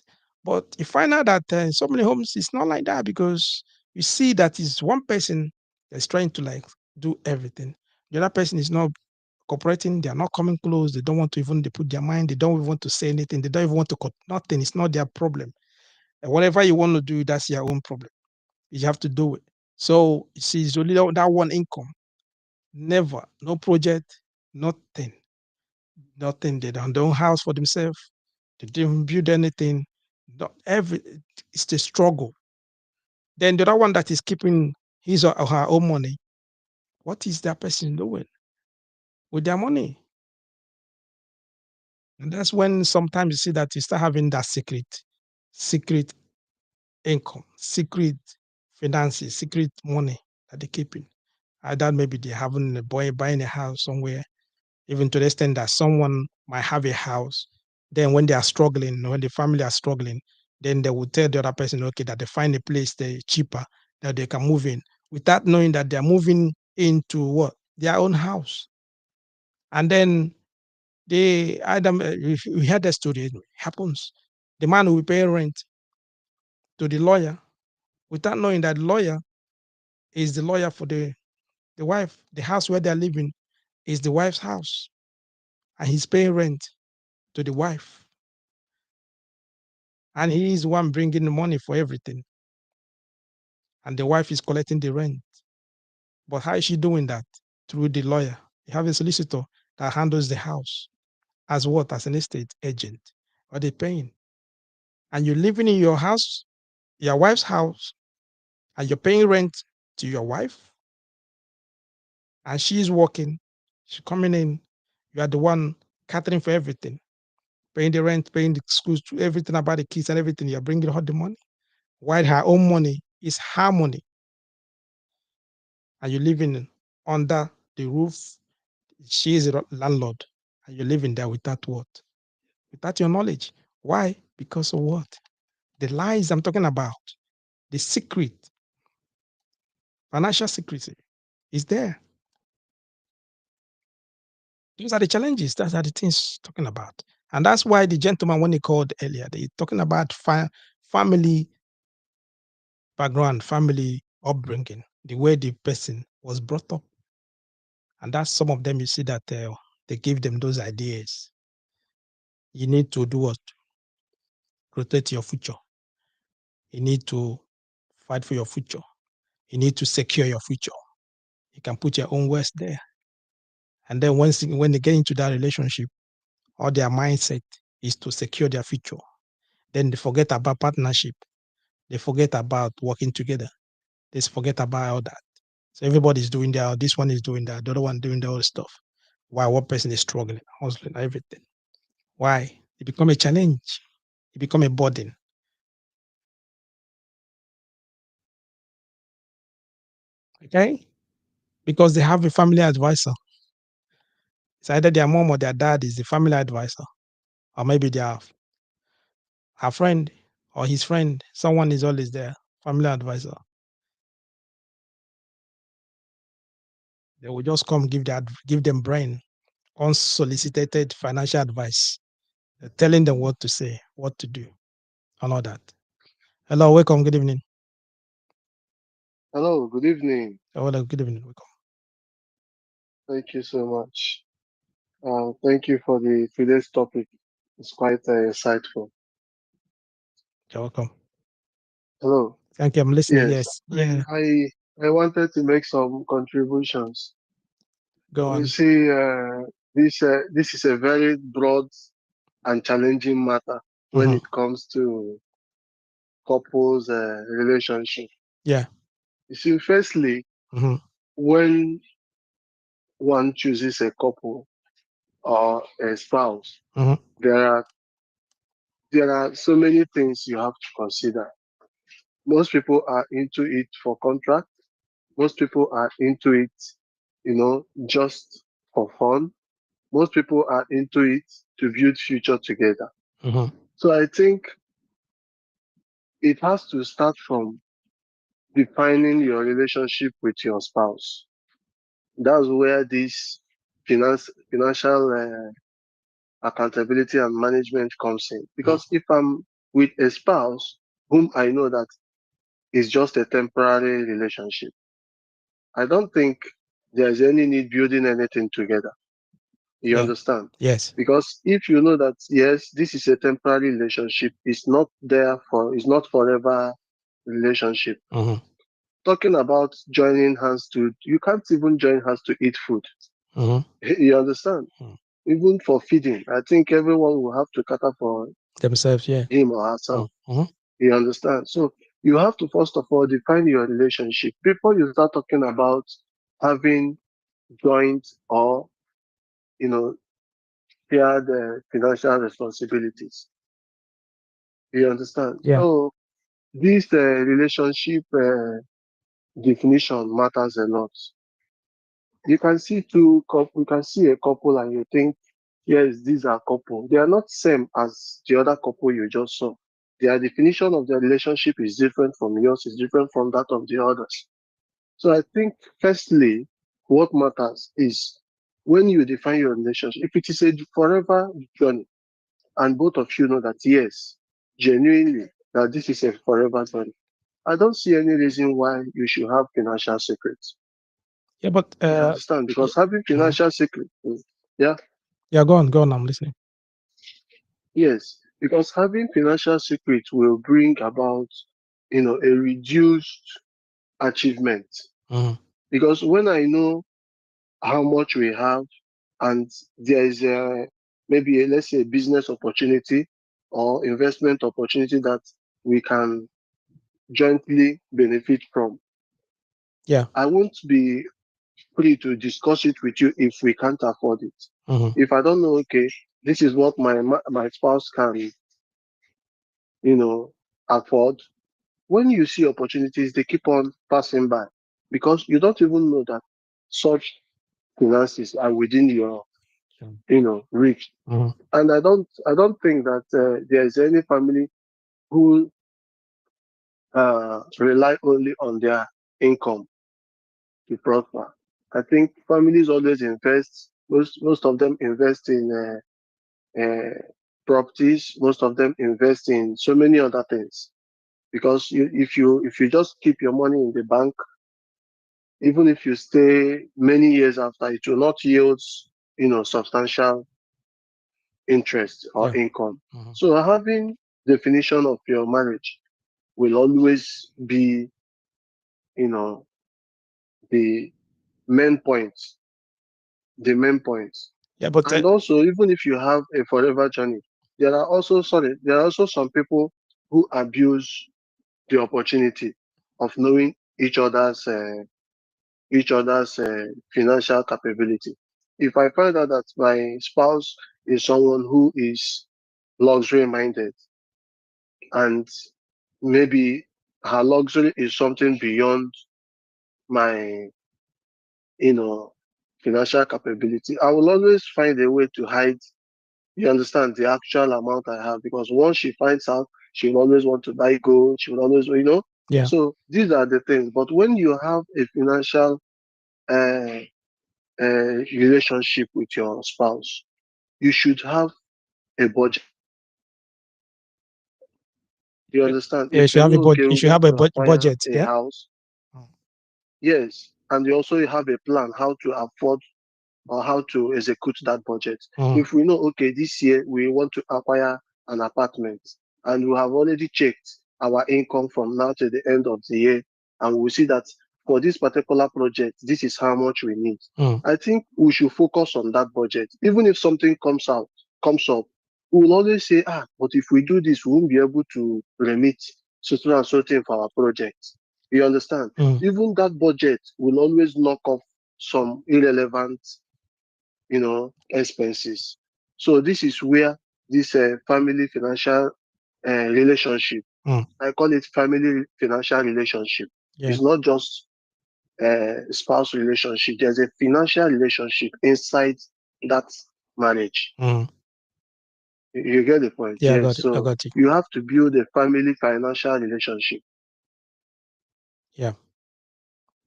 Speaker 1: But you find out that in so many homes, it's not like that because you see that it's one person that's trying to like do everything. The other person is not cooperating. They are not coming close. They don't want to even they put their mind. They don't even want to say anything. They don't even want to cut nothing. It's not their problem. And whatever you want to do, that's your own problem. You have to do it. So you see, it's only that one income. Never, no project, nothing, nothing. They don't house for themselves. They didn't build anything. Not every it's the struggle. Then the other one that is keeping his or her own money, what is that person doing with their money? And that's when sometimes you see that you start having that secret income, secret finances, secret money that they're keeping. Either maybe they're having a boy buying a house somewhere, even to the extent that someone might have a house. Then when they are struggling, when the family are struggling, then they will tell the other person, okay, that they find a place they cheaper that they can move in without knowing that they're moving into what? Their own house. And then they Adam we had that story, it happens. The man will pay rent to the lawyer without knowing that the lawyer is the lawyer for the wife. The house where they're living is the wife's house. And he's paying rent to the wife. And he is the one bringing the money for everything. And the wife is collecting the rent. But how is she doing that? Through the lawyer. You have a solicitor that handles the house as what? As an estate agent. Are they paying? And you're living in your house, your wife's house, and you're paying rent to your wife, and she's working, she's coming in, you are the one catering for everything, paying the rent, paying the schools, everything about the kids and everything. You're bringing her the money, while her own money is her money, and you're living under the roof. She is a landlord, and you're living there without what? Without your knowledge. Why? Because of what? The lies I'm talking about, the secret, financial secrecy is there. Those are the challenges. Those are the things talking about. And that's why the gentleman, when he called earlier, they talking about family background, family upbringing, the way the person was brought up. And that's some of them you see that they give them those ideas. You need to do what? Protect your future. You need to fight for your future. You need to secure your future. You can put your own words there. And then when they get into that relationship, all their mindset is to secure their future. Then they forget about partnership. They forget about working together. They forget about all that. So everybody's doing that. This one is doing that. The other one doing the other stuff. Why one person is struggling, hustling, everything. Why? It become a challenge. It become a burden. Okay? Because they have a family advisor. It's either their mom or their dad is the family advisor, or maybe their a friend or his friend. Someone is always there, family advisor. They will just come give them brain, unsolicited financial advice, telling them what to say, what to do, and all that. Hello, welcome. Good evening.
Speaker 4: Hello, good evening.
Speaker 1: Hello, good evening. Welcome.
Speaker 4: Thank you so much. Thank you for the today's topic. It's quite insightful.
Speaker 1: You're welcome.
Speaker 4: Hello.
Speaker 1: Thank you. I'm listening.
Speaker 4: Yes,
Speaker 1: Yes. Yeah.
Speaker 4: I wanted to make some contributions.
Speaker 1: Go
Speaker 4: You
Speaker 1: on.
Speaker 4: see, this is a very broad and challenging matter when
Speaker 1: Mm-hmm.
Speaker 4: it comes to couples relationship.
Speaker 1: Yeah.
Speaker 4: You see, firstly,
Speaker 1: Mm-hmm.
Speaker 4: when one chooses a couple or a spouse,
Speaker 1: Mm-hmm.
Speaker 4: there are there are so many things you have to consider. Most people are into it for contract. Most people are into it, just for fun. Most people are into it to build future together.
Speaker 1: Mm-hmm.
Speaker 4: So I think it has to start from defining your relationship with your spouse. That's where this financial accountability and management comes in. Because if I'm with a spouse whom I know that is just a temporary relationship, I don't think there's any need building anything together. You
Speaker 1: Yeah.
Speaker 4: understand?
Speaker 1: Yes.
Speaker 4: Because if you know that yes, this is a temporary relationship, it's not forever relationship.
Speaker 1: Mm-hmm.
Speaker 4: Talking about joining hands to you can't even join hands to eat food.
Speaker 1: Mm-hmm.
Speaker 4: You understand?
Speaker 1: Mm.
Speaker 4: Even for feeding, I think everyone will have to cater for
Speaker 1: Themselves. Yeah.
Speaker 4: him or herself.
Speaker 1: Mm-hmm.
Speaker 4: You understand? So you have to first of all define your relationship before you start talking about having joint or you know shared financial responsibilities. You understand?
Speaker 1: Yeah.
Speaker 4: So this relationship definition matters a lot. You can see a couple and you think, yes, these are couple. They are not same as the other couple you just saw. Their definition of their relationship is different from yours, is different from that of the others. So I think firstly, what matters is when you define your relationship, if it is a forever journey, and both of you know that yes, genuinely, that this is a forever journey. I don't see any reason why you should have financial secrets.
Speaker 1: Yeah. But
Speaker 4: You understand?
Speaker 1: yeah.
Speaker 4: Because having
Speaker 1: Mhm.
Speaker 4: financial secrets, yeah,
Speaker 1: Yeah. Go on. Go on. I'm listening.
Speaker 4: yes, because having financial secrets will bring about, a reduced achievement.
Speaker 1: Mm-hmm.
Speaker 4: Because when I know how much we have, and there is maybe let's say a business opportunity or investment opportunity that we can jointly benefit from,
Speaker 1: Yeah.
Speaker 4: I won't be free to discuss it with you if we can't afford it.
Speaker 1: Mm-hmm.
Speaker 4: If I don't know, okay, this is what my spouse can, you know, afford. When you see opportunities, they keep on passing by because you don't even know that such finances are within your,
Speaker 1: Sure.
Speaker 4: reach.
Speaker 1: Mm-hmm.
Speaker 4: And I don't think that there is any family who rely only on their income to prosper. I think families always invest. Most of them invest in properties. Most of them invest in so many other things. Because if you just keep your money in the bank, even if you stay many years after, it will not yield substantial interest or
Speaker 1: Yeah.
Speaker 4: income.
Speaker 1: Mm-hmm.
Speaker 4: So having definition of your marriage will always be you know the main points, the main points.
Speaker 1: Yeah. But
Speaker 4: And also, even if you have a forever journey, there are also some people who abuse the opportunity of knowing each other's financial capability. If I find out that my spouse is someone who is luxury minded, and maybe her luxury is something beyond my, you know, financial capability, I will always find a way to hide, you understand, the actual amount I have, because once she finds out, she will always want to buy gold. She will always,
Speaker 1: Yeah.
Speaker 4: So these are the things. But when you have a financial uh, relationship with your spouse, you should have a budget. You understand?
Speaker 1: Yeah, you
Speaker 4: If
Speaker 1: should
Speaker 4: you
Speaker 1: have a
Speaker 4: know,
Speaker 1: budget.
Speaker 4: okay,
Speaker 1: You
Speaker 4: we
Speaker 1: should
Speaker 4: want
Speaker 1: have a
Speaker 4: to acquire
Speaker 1: budget.
Speaker 4: a
Speaker 1: Yeah.
Speaker 4: house,
Speaker 1: Mm.
Speaker 4: yes, and you also have a plan how to afford or how to execute that budget.
Speaker 1: Mm.
Speaker 4: If we know, okay, this year we want to acquire an apartment and we have already checked our income from now to the end of the year, and we see that for this particular project, this is how much we need.
Speaker 1: Mm.
Speaker 4: I think we should focus on that budget. Even if something comes up, we will always say, but if we do this, we won't be able to remit certain and certain for our project. You understand?
Speaker 1: Mm.
Speaker 4: Even that budget will always knock off some irrelevant expenses. So this is where this family financial relationship,
Speaker 1: Mm.
Speaker 4: I call it family financial relationship.
Speaker 1: Yeah.
Speaker 4: It's not just spouse relationship. There's a financial relationship inside that marriage.
Speaker 1: Mm.
Speaker 4: You get the point?
Speaker 1: Yeah, I
Speaker 4: Yes.
Speaker 1: got it. I
Speaker 4: So
Speaker 1: got it.
Speaker 4: you have to build a family financial relationship.
Speaker 1: Yeah.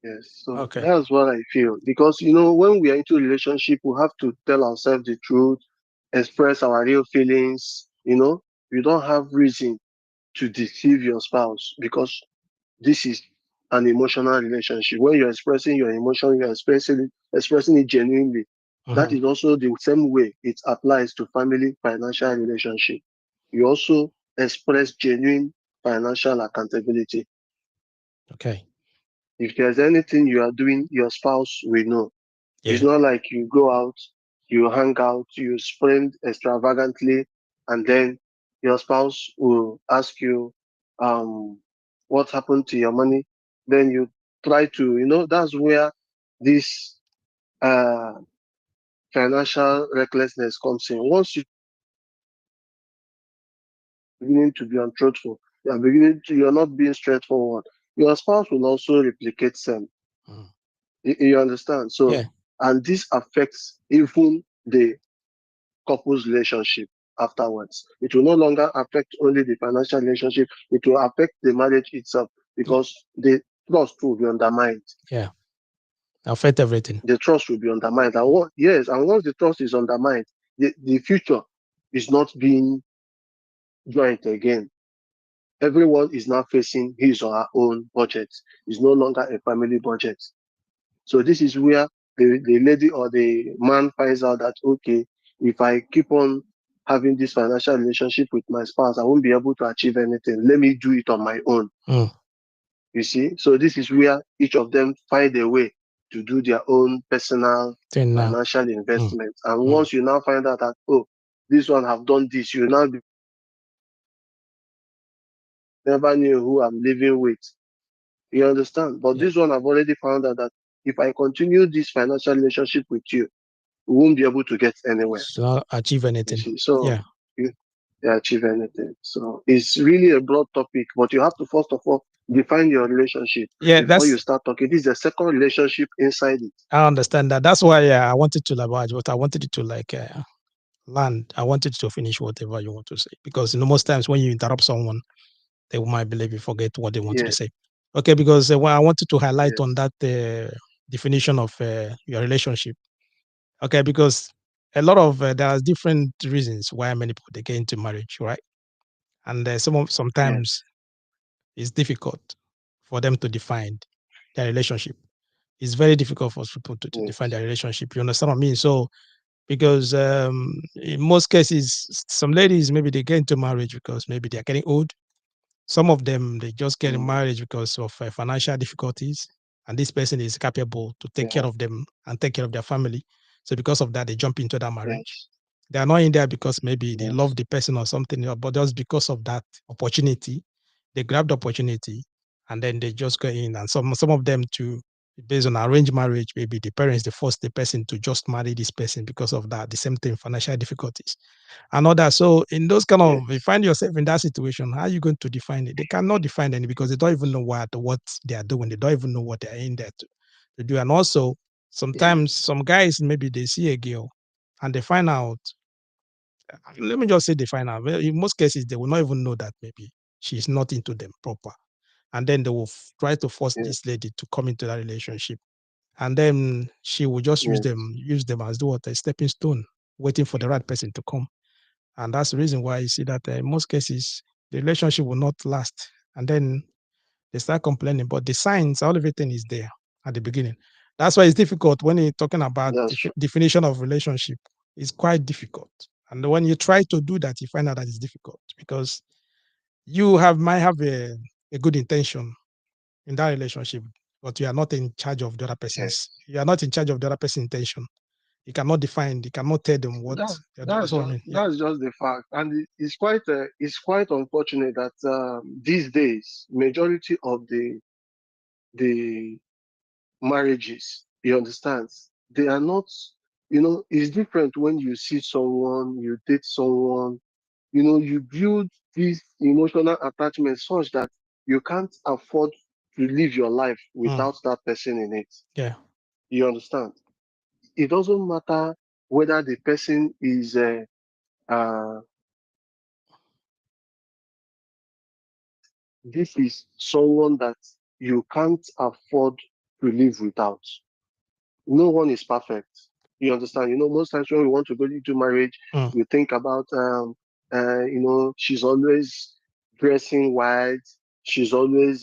Speaker 4: Yes. So
Speaker 1: Okay.
Speaker 4: that's what I feel. Because when we are into relationship, we have to tell ourselves the truth, express our real feelings. You don't have reason to deceive your spouse, because this is an emotional relationship. When you're expressing your emotion, you're expressing it genuinely. That
Speaker 1: Mm-hmm.
Speaker 4: is also the same way it applies to family financial relationship. You also express genuine financial accountability.
Speaker 1: Okay.
Speaker 4: If there's anything you are doing, your spouse will know. It's
Speaker 1: Yeah.
Speaker 4: not like you go out, you hang out, you spend extravagantly, and then your spouse will ask you, what happened to your money? Then you try to, that's where this uh, financial recklessness comes in. Once you're beginning to be untruthful, you're not being straightforward. Your spouse will also replicate same.
Speaker 1: Mm.
Speaker 4: You understand? So,
Speaker 1: Yeah.
Speaker 4: and this affects even the couple's relationship afterwards. It will no longer affect only the financial relationship, it will affect the marriage itself, because the trust will be undermined.
Speaker 1: Yeah. Affect everything.
Speaker 4: The trust will be undermined. Yes, and once the trust is undermined, the future is not being joint again. Everyone is now facing his or her own budget. It's no longer a family budget. So this is where the lady or the man finds out that, okay, if I keep on having this financial relationship with my spouse, I won't be able to achieve anything. Let me do it on my own.
Speaker 1: Mm.
Speaker 4: You see? So this is where each of them find a way to do their own personal
Speaker 1: Then now.
Speaker 4: financial
Speaker 1: Mm.
Speaker 4: investment. And
Speaker 1: Mm.
Speaker 4: once you now find out that, oh, this one have done this, you now never knew who I'm living with. You understand? But
Speaker 1: Yeah.
Speaker 4: this one I've already found out that if I continue this financial relationship with you, we won't be able to get anywhere.
Speaker 1: So not achieve
Speaker 4: You
Speaker 1: anything.
Speaker 4: see, so
Speaker 1: Yeah.
Speaker 4: you achieve anything. So it's really a broad topic, but you have to first of all define your relationship
Speaker 1: Yeah.
Speaker 4: before you
Speaker 1: That's
Speaker 4: start talking. This is the second relationship inside it.
Speaker 1: I understand that. That's why I wanted to like, but I wanted it to like land. I wanted to finish whatever you want to say because most times when you interrupt someone, they might believe you forget what they wanted to
Speaker 4: Yes,
Speaker 1: say. Okay, because I wanted to highlight on
Speaker 4: yes,
Speaker 1: that definition of your relationship. Okay, because a lot of there are different reasons why many people they get into marriage, right? And
Speaker 4: yes,
Speaker 1: sometimes it's difficult for them to define their relationship. It's very difficult for people to define
Speaker 4: yes,
Speaker 1: their relationship. You understand what I mean? So because in most cases, some ladies maybe they get into marriage because maybe they're getting old. Some of them they just get in
Speaker 4: mm,
Speaker 1: marriage because of financial difficulties, and this person is capable to take care
Speaker 4: yeah,
Speaker 1: of them and take care of their family. So because of that, they jump into that marriage.
Speaker 4: yes,
Speaker 1: They are not in there because maybe they love
Speaker 4: yes,
Speaker 1: the person or something, but just because of that opportunity, they grab the opportunity and then they just go in. And some of them too, based on arranged marriage, maybe the parents they force the person to just marry this person because of that. The same thing, financial difficulties and all that. So in those kind of, you
Speaker 4: yes,
Speaker 1: find yourself in that situation, how are you going to define it? They cannot define it because they don't even know what they are doing. They don't even know what they are in there to do. And also, Sometimes some guys, maybe they see a girl and they find out, let me just say they find out. Well, in most cases, they will not even know that maybe she's not into them proper. And then they will try to force
Speaker 4: Yes.
Speaker 1: this lady to come into that relationship. And then she will just use
Speaker 4: Yes.
Speaker 1: them as what, a stepping stone, waiting for the right person to come. And that's the reason why you see that in most cases, the relationship will not last. And then they start complaining. But the signs, all everything is there at the beginning. That's why it's difficult when you're talking about
Speaker 4: That's true.
Speaker 1: definition of relationship. It's quite difficult. And when you try to do that, you find out that it's difficult because you might have a good intention in that relationship, but you are not in charge of the other
Speaker 4: Yes.
Speaker 1: person's. You are not in charge of the other person's intention. You cannot define. You cannot tell them what
Speaker 4: That
Speaker 1: they're doing.
Speaker 4: that's
Speaker 1: That's what I
Speaker 4: just
Speaker 1: mean. Yeah.
Speaker 4: that's just the fact, and it's quite unfortunate that these days majority of the marriages, you understand, they are not. It's different when you see someone, you date someone, you build this emotional attachment such that you can't afford to live your life
Speaker 1: Mm.
Speaker 4: without that person in it.
Speaker 1: Yeah.
Speaker 4: You understand? It doesn't matter whether the person is uh, this is someone that you can't afford to live without. No one is perfect. You understand? Most times when we want to go into marriage,
Speaker 1: Mm.
Speaker 4: we think about, she's always dressing white, she's always,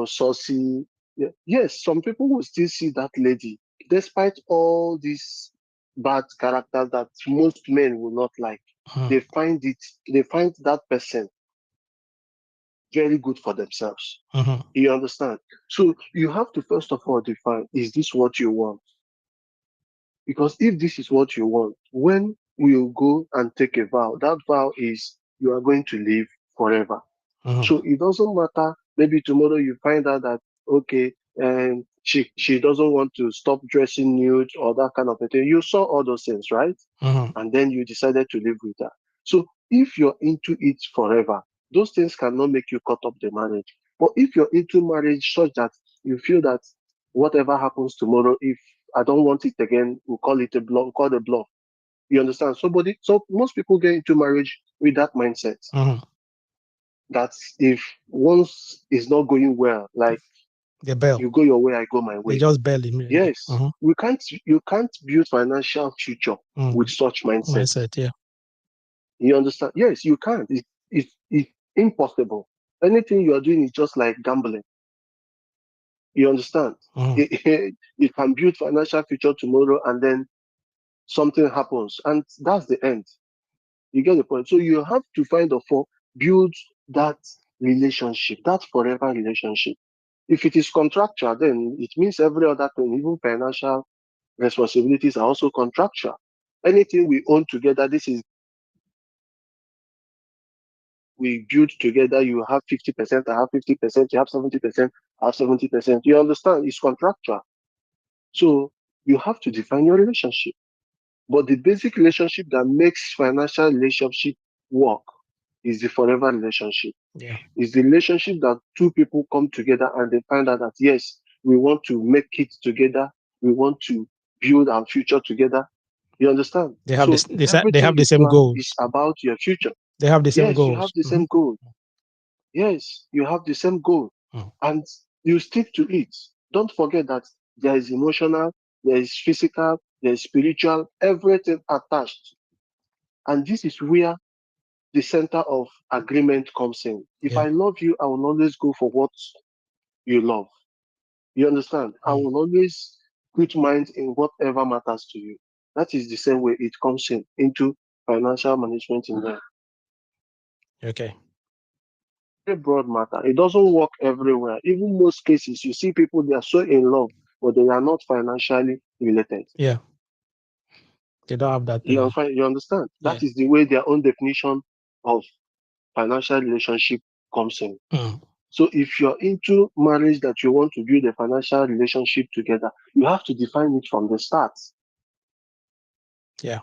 Speaker 4: saucy. Yeah. Yes, some people will still see that lady, despite all these bad characters that most men will not like.
Speaker 1: Mm.
Speaker 4: They find it, they find that person very good for themselves.
Speaker 1: Mm-hmm.
Speaker 4: You understand? So you have to first of all define, is this what you want? Because if this is what you want, when you go and take a vow, that vow is you are going to live forever.
Speaker 1: Mm-hmm.
Speaker 4: So it doesn't matter. Maybe tomorrow you find out that okay, and she doesn't want to stop dressing nude or that kind of a thing. You saw all those things, right?
Speaker 1: Mm-hmm.
Speaker 4: And then you decided to live with her. So if you're into it forever, those things cannot make you cut up the marriage. But if you're into marriage such that you feel that whatever happens tomorrow, if I don't want it again, we'll call it a bluff, we'll call it a bluff. You understand? So most people get into marriage with that mindset
Speaker 1: Mm-hmm.
Speaker 4: that if once is not going well, like
Speaker 1: The bell.
Speaker 4: you go your way, I go my
Speaker 1: They
Speaker 4: way.
Speaker 1: just bell immediately.
Speaker 4: Yes, you can't build financial future
Speaker 1: Mm.
Speaker 4: with such mindset.
Speaker 1: Mindset. Yeah.
Speaker 4: You understand? Yes, you can't. It's impossible. Anything you are doing is just like gambling. You understand?
Speaker 1: Mm.
Speaker 4: You can build financial future tomorrow and then something happens and that's the end. You get the point? So you have to find a for build that relationship, that forever relationship. If it is contractual, then it means every other thing, even financial responsibilities are also contractual. Anything we own together, this is we build together, you have 50%, I have 50%, you have 70%, I have 70%. You understand? It's contractual. So you have to define your relationship. But the basic relationship that makes financial relationship work is the forever relationship.
Speaker 1: Yeah.
Speaker 4: Is the relationship that two people come together and they find out that yes, we want to make it together, we want to build our future together. You understand?
Speaker 1: They have
Speaker 4: So
Speaker 1: this. They
Speaker 4: everything
Speaker 1: have the
Speaker 4: you
Speaker 1: same
Speaker 4: plan is
Speaker 1: goals.
Speaker 4: about your future.
Speaker 1: They have the same
Speaker 4: Yes, you have
Speaker 1: goals.
Speaker 4: the
Speaker 1: Mm-hmm.
Speaker 4: same goal. Yes, you have the same goal.
Speaker 1: Mm.
Speaker 4: And you stick to it. Don't forget that there is emotional, there is physical, there is spiritual, everything attached. And this is where the center of agreement comes in. If
Speaker 1: Yeah.
Speaker 4: I love you, I will always go for what you love. You understand? I
Speaker 1: Mm.
Speaker 4: will always put mind in whatever matters to you. That is the same way it comes in into financial management in there.
Speaker 1: Okay.
Speaker 4: Very broad matter. It doesn't work everywhere. Even most cases, you see people they are so in love, but they are not financially related.
Speaker 1: Yeah. They don't have that.
Speaker 4: You understand?
Speaker 1: Yeah.
Speaker 4: That is the way their own definition of financial relationship comes in.
Speaker 1: Mm.
Speaker 4: So if you're into marriage that you want to build a financial relationship together, you have to define it from the start.
Speaker 1: Yeah.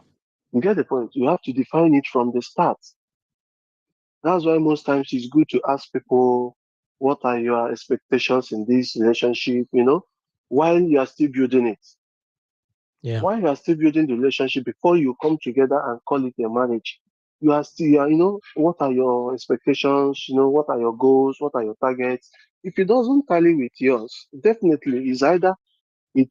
Speaker 4: You get the point? You have to define it from the start. That's why most times it's good to ask people, what are your expectations in this relationship? while you are still building it.
Speaker 1: Yeah.
Speaker 4: While you are still building the relationship before you come together and call it a marriage, you are still, what are your expectations? What are your goals? What are your targets? If it doesn't tally with yours, definitely it's either it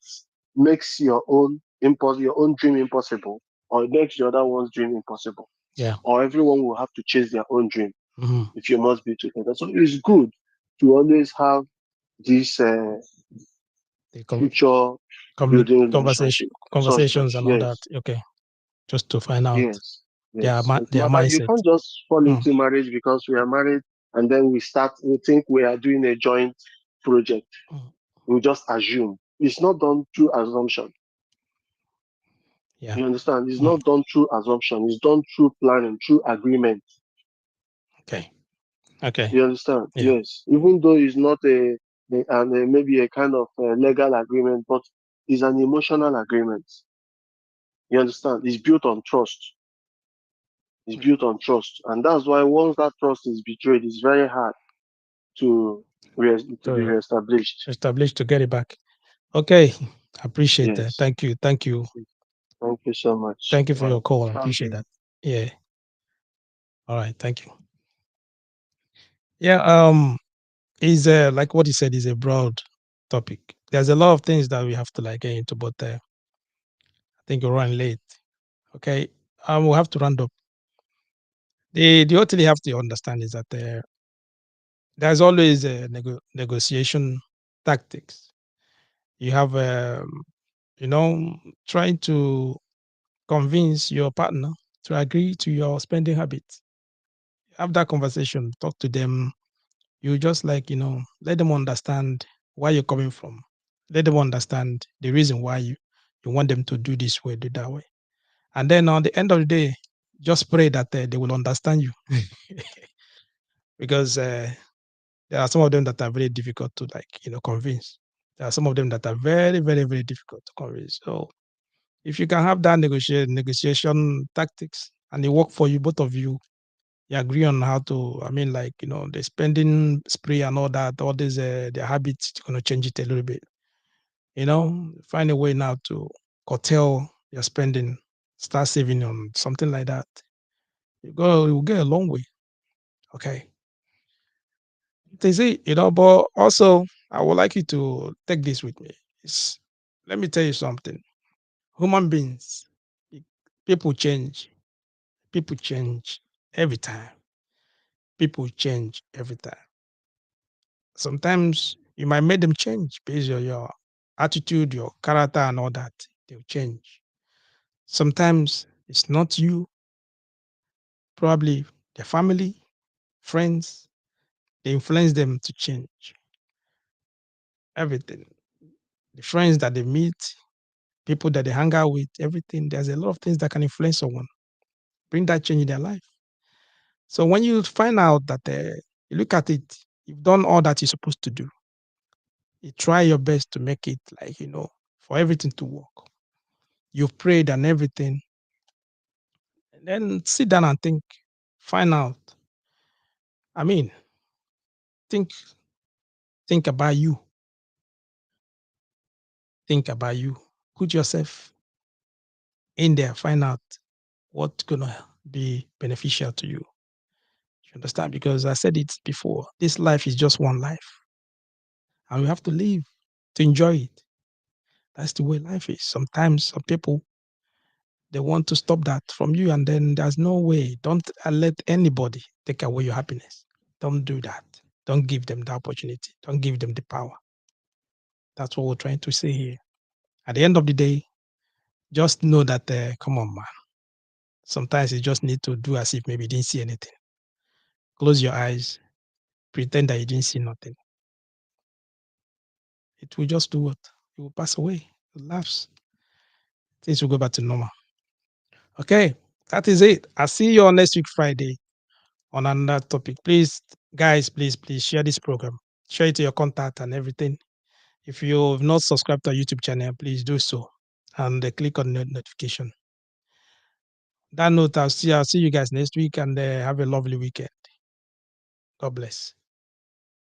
Speaker 4: makes your own dream impossible, or it makes the other one's dream impossible,
Speaker 1: Yeah.
Speaker 4: or everyone will have to chase their own dream
Speaker 1: Hmm.
Speaker 4: if you must be together. So it's good to always have this
Speaker 1: The
Speaker 4: future building
Speaker 1: conversation,
Speaker 4: relationship such that,
Speaker 1: conversations and all that.
Speaker 4: yes,
Speaker 1: Okay, just to find out
Speaker 4: yes, yes, it
Speaker 1: their
Speaker 4: matters. You
Speaker 1: mindset.
Speaker 4: can't just fall
Speaker 1: Mm.
Speaker 4: into marriage because we are married and then we think we are doing a joint project.
Speaker 1: Mm.
Speaker 4: We just assume. It's not done through assumption.
Speaker 1: Yeah.
Speaker 4: You understand? It's
Speaker 1: Mm.
Speaker 4: not done through assumption. It's done through planning, through agreement.
Speaker 1: Okay. Okay.
Speaker 4: You understand?
Speaker 1: Yeah.
Speaker 4: Yes. Even though it's not maybe a kind of legal agreement, but it's an emotional agreement. You understand? It's built on trust. It's
Speaker 1: Mm.
Speaker 4: built on trust, and that's why once that trust is betrayed, it's very hard to to be
Speaker 1: To
Speaker 4: reestablished.
Speaker 1: establish to get it back. Okay. Appreciate that.
Speaker 4: Yes.
Speaker 1: Thank you. Thank you.
Speaker 4: Thank you so much.
Speaker 1: Thank you for your call. I
Speaker 3: Thank
Speaker 1: appreciate
Speaker 3: you.
Speaker 1: that. Yeah. All right. Thank you. Yeah. Is like what you said is a broad topic. There's a lot of things that we have to like get into, but I think you're running late. Okay. We'll have to round up. The what you have to understand is that there's always a negotiation tactics. You have, you know, trying to convince your partner to agree to your spending habits. Have that conversation, talk to them. You just like, let them understand where you're coming from. Let them understand the reason why you want them to do this way, do that way. And then on the end of the day, just pray that they will understand you. Because there are some of them that are very difficult to like, convince. There are some of them that are very, very, very difficult to convince. So if you can have that negotiation tactics and it work for you, both of you agree on how to, I mean, like, the spending spree and all that, all these, their habits, you're going to change it a little bit, find a way now to curtail your spending, start saving on something like that. You'll get a long way. Okay. They say, but also I would like you to take this with me. It's, let me tell you something. Human beings, people change. People change every time. People change every time. Sometimes you might make them change based on your attitude, your character, and all that. They'll change. Sometimes it's not you, probably their family, friends, they influence them to change everything. The friends that they meet, people that they hang out with, everything. There's a lot of things that can influence someone, bring that change in their life. So when you find out that you look at it, you've done all that you're supposed to do. You try your best to make it like, for everything to work. You've prayed and everything. And then sit down and think, find out. I mean, think, think about you. Think about you. Put yourself in there, find out what's gonna be beneficial to you. You understand? Because I said it before, this life is just one life. And we have to live to enjoy it. That's the way life is. Sometimes some people they want to stop that from you, and then there's no way. Don't let anybody take away your happiness. Don't do that. Don't give them the opportunity. Don't give them the power. That's what we're trying to say here. At the end of the day, just know that come on, man. Sometimes you just need to do as if maybe you didn't see anything. Close your eyes, pretend that you didn't see nothing. It will just do what? It will pass away. It laughs. Things will go back to normal. Okay, that is it. I'll see you on next week, Friday, on another topic. Please, guys, please share this program. Share it to your contact and everything. If you've not subscribed to our YouTube channel, please do so. And click on the notification. That note, I'll see you guys next week and have a lovely weekend. God bless.